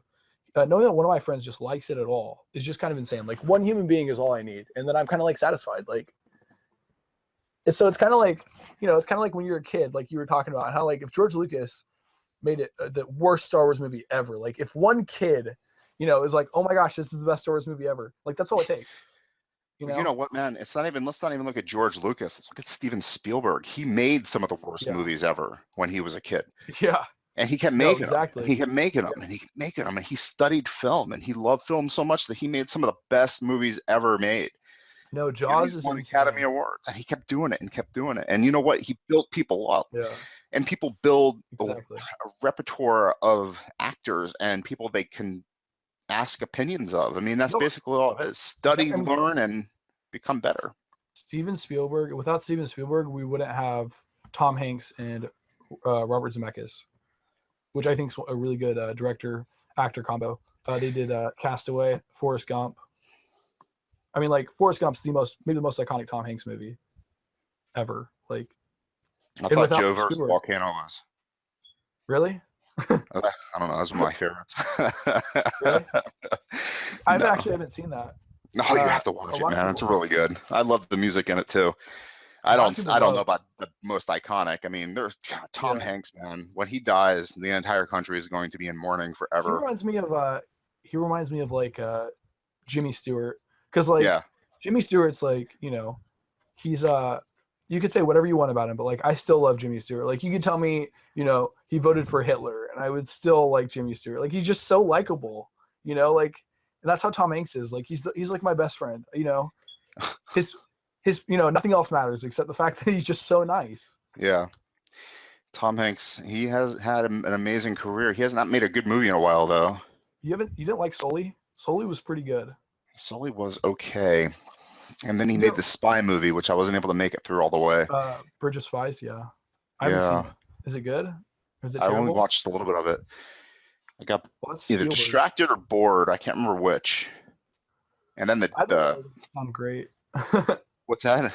knowing that one of my friends just likes it at all is just kind of insane. Like one human being is all I need, and then I'm kind of like satisfied. Like, so it's kind of like it's kind of like when you're a kid, like you were talking about how like if George Lucas made it the worst Star Wars movie ever, like if one kid, is like, oh my gosh, this is the best Star Wars movie ever. Like that's all it takes. You Well, you know? know what, man? Let's not even look at George Lucas. Let's look at Steven Spielberg. He made some of the worst Yeah. movies ever when he was a kid. Yeah. And he kept No, making them, and exactly. he kept making them, and he kept making them, and he studied film, and he loved film so much that he made some of the best movies ever made. No, You know, Jaws he's is won Academy insane. Awards, and he kept doing it and kept doing it. And you know what? He built people up, Yeah, and people build exactly. a repertoire of actors and people they can ask opinions of. I mean, that's No, basically all it is. exactly. Study, I mean, learn, and become better. Steven Spielberg. Without Steven Spielberg, we wouldn't have Tom Hanks and Robert Zemeckis, which I think is a really good director actor combo. They did Castaway, Forrest Gump. I mean, like Forrest Gump's maybe the most iconic Tom Hanks movie ever. Like, I and thought without Joe versus Stewart, Volcano was. really, I don't know. Those were my favorites. really, I No, haven't seen that. no, you have to A watch it, lot of man. It's people, really good. I love the music in it too. a lot of people I don't know love. about the most iconic. I mean, there's Tom Yeah, Hanks, man. When he dies, the entire country is going to be in mourning he forever. reminds me of like Jimmy Stewart, because like Yeah, Jimmy Stewart's like he's you could say whatever you want about him, but like I still love Jimmy Stewart. Like you could tell me he voted for Hitler and I would still like Jimmy Stewart. Like he's just so likable, like, and that's how Tom Hanks is. Like he's like my best friend. His nothing else matters except the fact that he's just so nice. yeah. Tom Hanks, he has had an amazing career. He has not made a good movie in a while, though. You didn't like Sully? Sully was pretty good. Sully was okay. And then he You made didn't, the Spy movie, which I wasn't able to make it through all the way. Bridge of Spies, yeah. I haven't seen Yeah, it. Is it good? Or is it I only terrible? watched a little bit of it. I got Well, that's either Spielberg. distracted or bored. I can't remember which. And then Either way, the it doesn't sound great. what's that?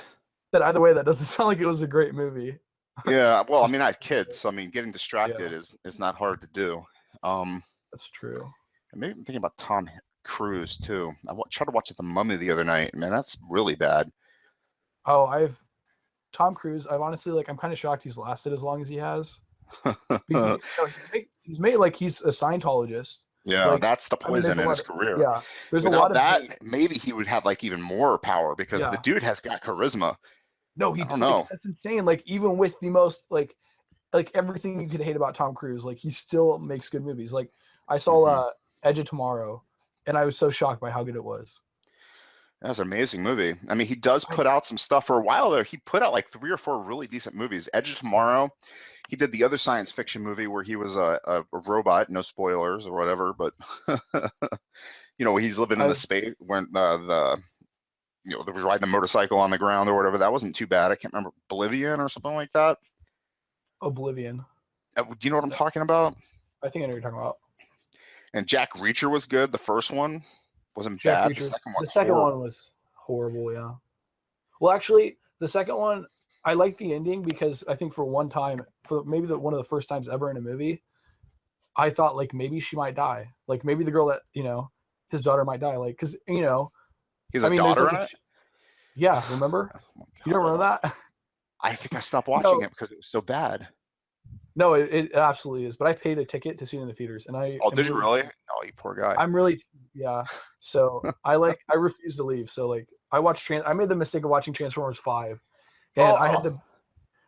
That either way, that doesn't sound like it was a great movie. Yeah, well, I Just mean, I have kids, so I mean, getting distracted yeah, is not hard to do. Um, that's true. and maybe I'm thinking about Tom Cruise too. Tried to watch The Mummy the other night. Man, that's really bad. Oh, I've Tom Cruise. I've honestly I'm kind of shocked he's lasted as long as he has. He's made like he's a Scientologist. Yeah, Like that's the I mean, there's poison a in lot his of career. yeah, there's a lot Without of that, hate. maybe he would have like even more power because the Yeah, dude has got charisma. no, I he don't like know. that's insane. Like even with the most like everything you could hate about Tom Cruise, like he still makes good movies. Like I saw Hmm. Edge of Tomorrow, and I was so shocked by how good it was. That's an amazing movie. I mean, he does I, put out some stuff for a while there. He put out like 3 or 4 really decent movies. Edge of Tomorrow. He did the other science fiction movie where he was a robot. No spoilers or whatever, but he's living in the I've space when they was riding a motorcycle on the ground or whatever. That wasn't too bad. I can't remember, Oblivion or something like that. Oblivion. Do you know what I'm talking about? I think I know what you're talking about. And Jack Reacher was good. The first one wasn't Jack bad. The Reacher's. second The one's second one horrible. was horrible. Yeah. Well, actually, the second one I like the ending because I think for one time, for maybe one of the first times ever in a movie, I thought like maybe she might die. Like maybe the girl that his daughter might die. Like because He's I a mean there's daughter like in it. yeah, remember? Oh my You God, don't remember that? I think I stopped watching No, it because it was so bad. No, it absolutely is. But I paid a ticket to see it in the theaters, and I Oh, am did you really, really? Oh, you poor guy. I'm really, yeah. So I refuse to leave. So like I made the mistake of watching Transformers 5, and Oh,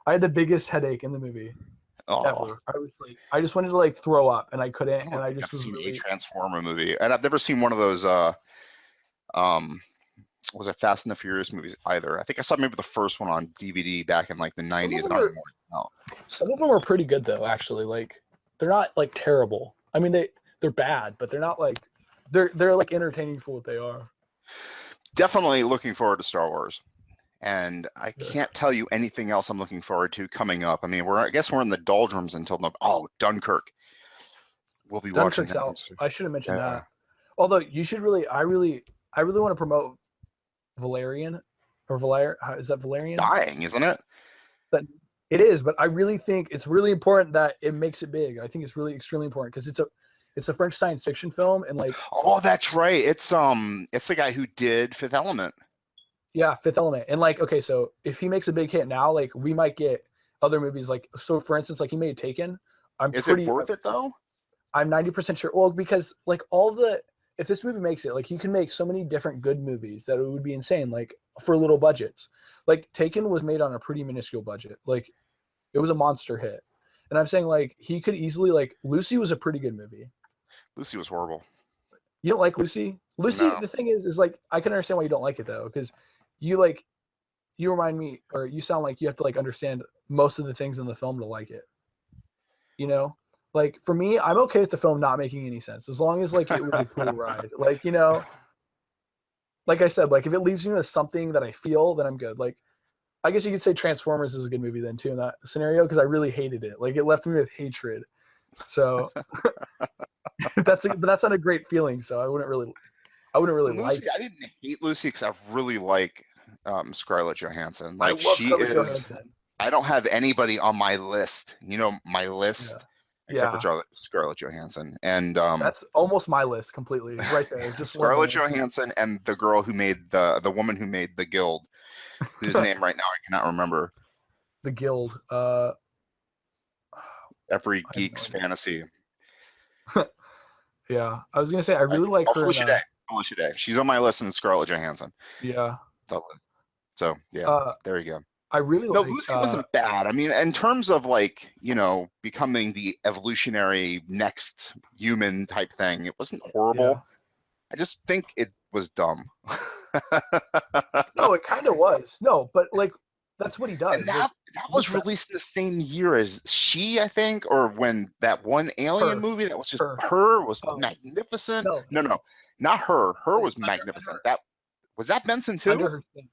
I had the biggest headache in the movie oh. ever. I was like, I just wanted to like throw up, and I I couldn't, and don't I think just I've was seen a really. Transformer movie, and I've never seen one of those. Um, was it Fast and the Furious movies either? I think I saw maybe the first one on DVD back in like the Some of '90s. I them don't are remember. No. some of them are pretty good though. Actually, like they're not like terrible. I mean they're bad, but they're not like they're like entertaining for what they are. Definitely looking forward to Star Wars, and I Yeah. can't tell you anything else I'm looking forward to coming up. I mean, I guess we're in the doldrums until Dunkirk. We'll be watching Dunkirk's that. out. I should have mentioned Yeah. that. Although you should really, I really want to promote Valerian or Valer. Is that Valerian? Dying, isn't it? But it is. But I really think it's really important that it makes it big. I think it's really extremely important because it's a French science fiction film, and like Oh, that's right. It's the guy who did Fifth Element. yeah, Fifth Element, and like okay, so if he makes a big hit now, like we might get other movies like so. For instance, like he made Taken. I'm Is it pretty. worth it though? I'm 90% sure. Well, because like all the if this movie makes it, like he can make so many different good movies that it would be insane, like for little budgets. Like Taken was made on a pretty minuscule budget. Like it was a monster hit. And I'm saying like he could easily like Lucy was a pretty good movie. Lucy was horrible. You don't like Lucy? Lucy, No. the thing is like I can understand why you don't like it though, because you like you remind me or you sound like you have to like understand most of the things in the film to like it. You know? Like for me, I'm okay with the film not making any sense as long as like it was a cool ride. Like, you know, like I said, like if it leaves me with something that I feel, then I'm good. Like I guess you could say Transformers is a good movie then too in that scenario because I really hated it. Like it left me with hatred. So but that's not a great feeling. So I wouldn't really like Lucy, it. I didn't hate Lucy because I really like Scarlett Johansson. I Like love she Scarlett is. Johansson. I don't have anybody on my list. You know, my Yeah. list except for Yeah. Scarlett Johansson and That's almost my list completely. Right there. Just Scarlett eliminated. Johansson and the girl who made the woman who made the Guild, whose name right now I cannot remember. The Guild. Every I have no geek's idea. fantasy. Yeah. I was gonna say I really like her in Felicia Day. Felicia Day. She's on my list, and Scarlett Johansson. yeah. So yeah, Uh there you go. I really No, like Lucy wasn't bad. I mean, in terms of like, becoming the evolutionary next human type thing, it wasn't horrible. yeah. I just think it was dumb. No, it kind of was. No, but like that's what he And does. Like that look, was that's released in the same year as She, I think, or when that one Alien her. movie that was just Her. her was Oh, magnificent. no. No, not her. Her It was was magnificent. under That was that Benson under too? her skin.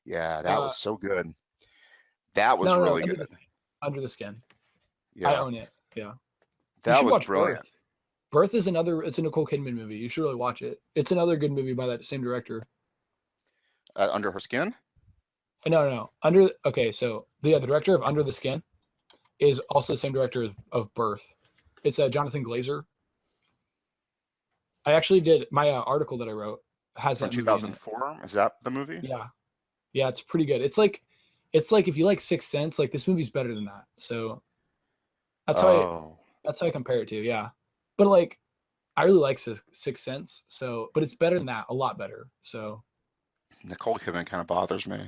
Yeah, that Uh was so good. That was no, really under good. the skin. Under the skin. I Yeah, own it. Yeah. You that should was watch brilliant. Birth. Birth is another it's a Nicole Kidman movie. You should really watch it. It's another good movie by that same director. Under Her Skin. No. Under okay, so the director of Under the Skin is also the same director of Birth. It's Jonathan Glazer. I actually did my article that I wrote has From that movie in it. 2004. Is that the movie? Yeah. Yeah, it's pretty good. It's like if you like Sixth Sense, like this movie's better than that. So Oh, that's how I compare it to, yeah. But like I really like Sixth Sense, so but it's better than that, a lot better. So Nicole Kidman kind of bothers me.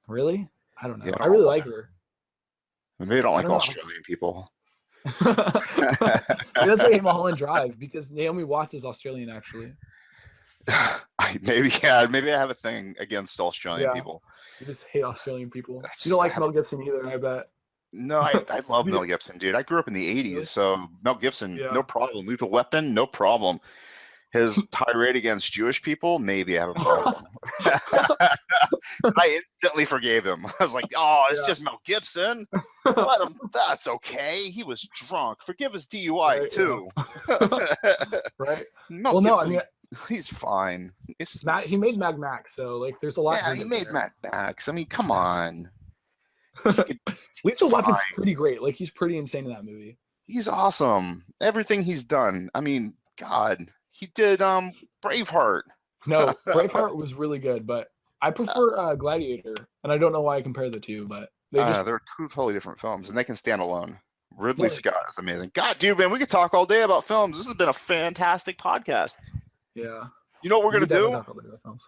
really? I don't Yeah, know. I I don't know really why. like her. Maybe I don't I like don't know. Australian people. Maybe that's why Mulholland Drive, because Naomi Watts is Australian actually. Maybe I have a thing against Australian Yeah. people. You just hate Australian people. That's You don't just I like have Mel Gibson either, I bet. no. I love The- Mel Gibson, dude. I grew up in the '80s, really? so Mel Gibson, no Yeah. problem. Lethal Weapon, no problem. His tirade against Jewish people, maybe I have a problem. I instantly forgave him. I was like, oh, it's Yeah. just Mel Gibson. Let him. That's okay. He was drunk. Forgive his DUI Right, too. right. Mel Well, no, I Gibson, mean, he's fine. It's just Mel He made Gibson. Mad Max, so like, there's a lot to Yeah, he forgive made there. Mad Max. I mean, come on. He's Lethal fine. Weapon's pretty great. Like, he's pretty insane in that movie. He's awesome. Everything he's done. I mean, God, he did Braveheart. No, Braveheart was really good, but I prefer Gladiator, and I don't know why I compare the two, but They're two totally different films, and they can stand alone. Ridley Like- Scott is amazing. God, dude, man, we could talk all day about films. This has been a fantastic podcast. yeah. You know what we're We gonna could definitely do? talk about the films.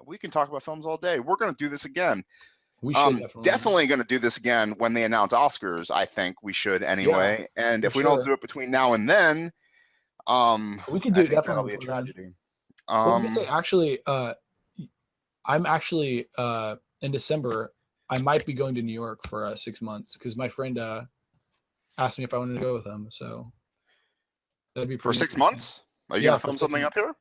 We can talk about films all day. We're gonna do this again. We should Definitely gonna do this again when they announce Oscars. I think we should anyway. And if we don't do it between now and then, we could do I it think that'll definitely be a before then. tragedy. Well, I was gonna say, actually, I'm actually in December. I might be going to New York for 6 months because my friend asked me if I wanted to go with him. So that'd be for pretty 6 interesting. months? Are you Yeah, gonna for film 6 something up months.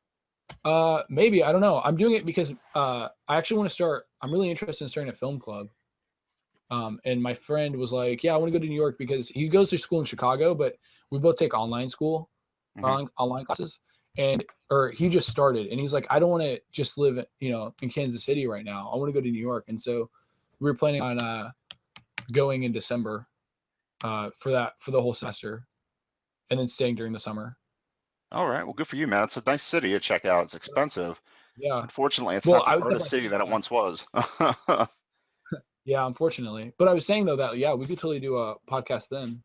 here? Maybe, I don't know. I'm doing it because I actually want to start. I'm really interested in starting a film club. And my friend was like, "Yeah, I want to go to New York because he goes to school in Chicago, but we both take online school, online classes, or he just started, and he's like, I don't want to just live, in Kansas City right now. I want to go to New York, and so we were planning on going in December, for the whole semester, and then staying during the summer. All right. Well, good for you, man. It's a nice city to check out. It's expensive. Yeah. Unfortunately, it's Well, not the I would artist definitely city that it once was. Yeah, unfortunately. But I was saying though that we could totally do a podcast then.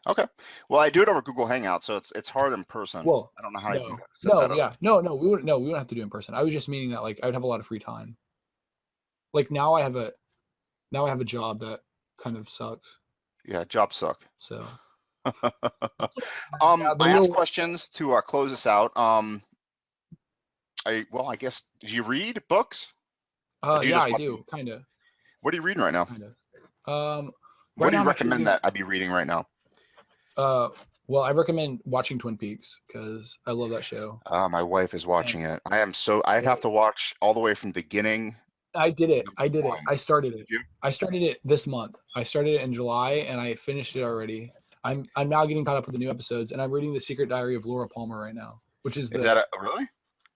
Okay. Well, I do it over Google Hangout, so it's hard in person. Well, I don't know how you can no, set that up. yeah, no, we wouldn't have to do it in person. I was just meaning that like I would have a lot of free time. Like now I have a job that kind of sucks. Yeah, jobs suck. So I asked questions to close this out. I guess, do you read books? yeah, I do, kind of. What are you reading right now? Kind of. What Right do now you I'm actually recommend that I be reading right now? well, I recommend watching Twin Peaks because I love that show. My wife is watching it. I'd have to watch all the way from the beginning. I did it. I started it. Did you? I started it this month. I started it in July and I finished it already. I'm now getting caught up with the new episodes, and I'm reading The Secret Diary of Laura Palmer right now, which is really?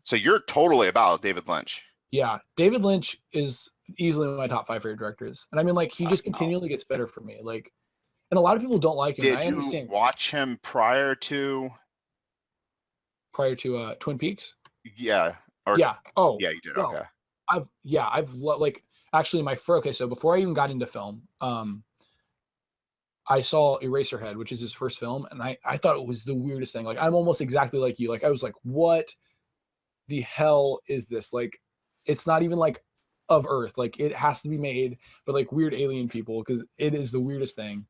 So you're totally about David Lynch. Yeah, David Lynch is easily one of my top 5 favorite directors, and I mean, like, he just continually gets better for me. Like, and a lot of people don't like him. Did I you understand. watch him prior to Twin Peaks? Yeah. Yeah. Oh, yeah, you did. no. Okay. Like actually so before I even got into film, I saw Eraserhead, which is his first film, and I thought it was the weirdest thing. Like, I'm almost exactly like you. Like, I was like, what the hell is this? Like, it's not even like of Earth. Like, it has to be made by like weird alien people because it is the weirdest thing.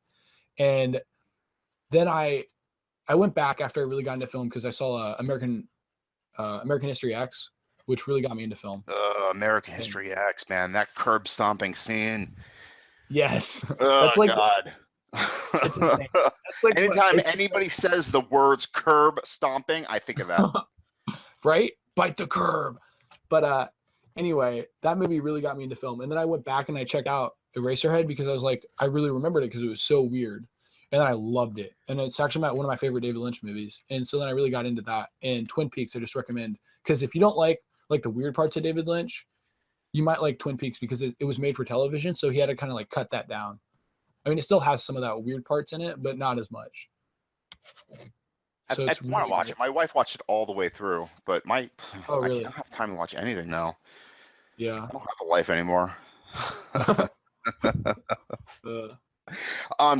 And then I went back after I really got into film because I saw American History X, which really got me into film. American History X, man, that curb stomping scene. Yes, Oh, that's like God. it's insane. That's like anytime anybody says the words curb stomping, I think of that. Right? Bite the curb. But anyway, that movie really got me into film. And then I went back and I checked out Eraserhead because I was like, I really remembered it because it was so weird. And then I loved it. And it's actually one of my favorite David Lynch movies. And so then I really got into that. And Twin Peaks, I just recommend, because if you don't like the weird parts of David Lynch, you might like Twin Peaks because it was made for television. So he had to kind of like cut that down. I mean, it still has some of that weird parts in it, but not as much. So I want to watch it. My wife watched it all the way through, but I don't have time to watch anything now. Yeah. I don't have a life anymore.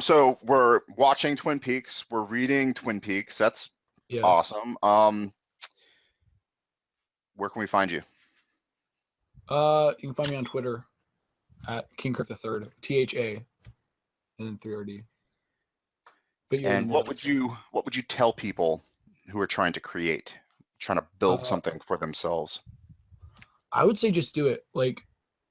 So we're watching Twin Peaks. We're reading Twin Peaks. That's awesome. Where can we find you? You can find me on Twitter at King Kirk III, THA, and then 3RD. And what would you tell people who are trying to build something for themselves? I would say just do it. Like,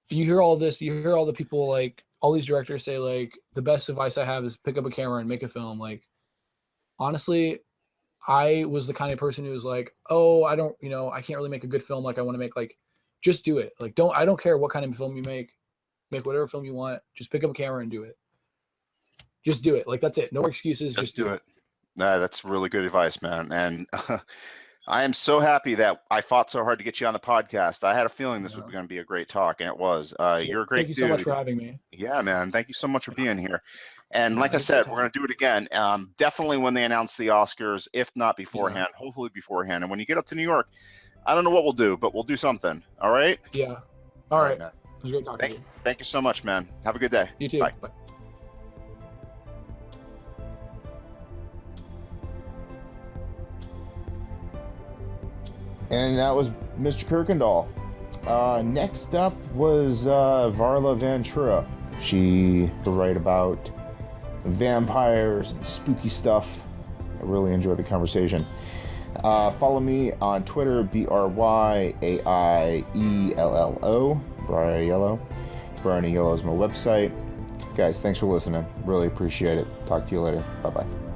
you hear all this, you hear all the people, like all these directors say, like, the best advice I have is pick up a camera and make a film. Like, honestly, I was the kind of person who was like, oh, I can't really make a good film like I want to make. Like, just do it. Like, I don't care what kind of film you make whatever film you want. Just pick up a camera and do it. Just do it. Like, that's it. No excuses. Just do it. That's really good advice, man. And I am so happy that I fought so hard to get you on the podcast. I had a feeling this was going to be a great talk, and it was. You're a great dude. Thank you so much for having me. Yeah, man. Thank you so much for being here. And like I said, we're going to do it again. Definitely when they announce the Oscars, if not beforehand, hopefully beforehand. And when you get up to New York, I don't know what we'll do, but we'll do something. All right? Yeah. All right. Man. It was great talking to you. Thank you so much, man. Have a good day. You too. Bye. Bye. And that was Mr. Kirkendall. Next up was Varla Ventura. She will write about vampires and spooky stuff. I really enjoyed the conversation. Follow me on Twitter, BRYAIELLO, Briarello. Briarello is my website. Guys, thanks for listening. Really appreciate it. Talk to you later. Bye-bye.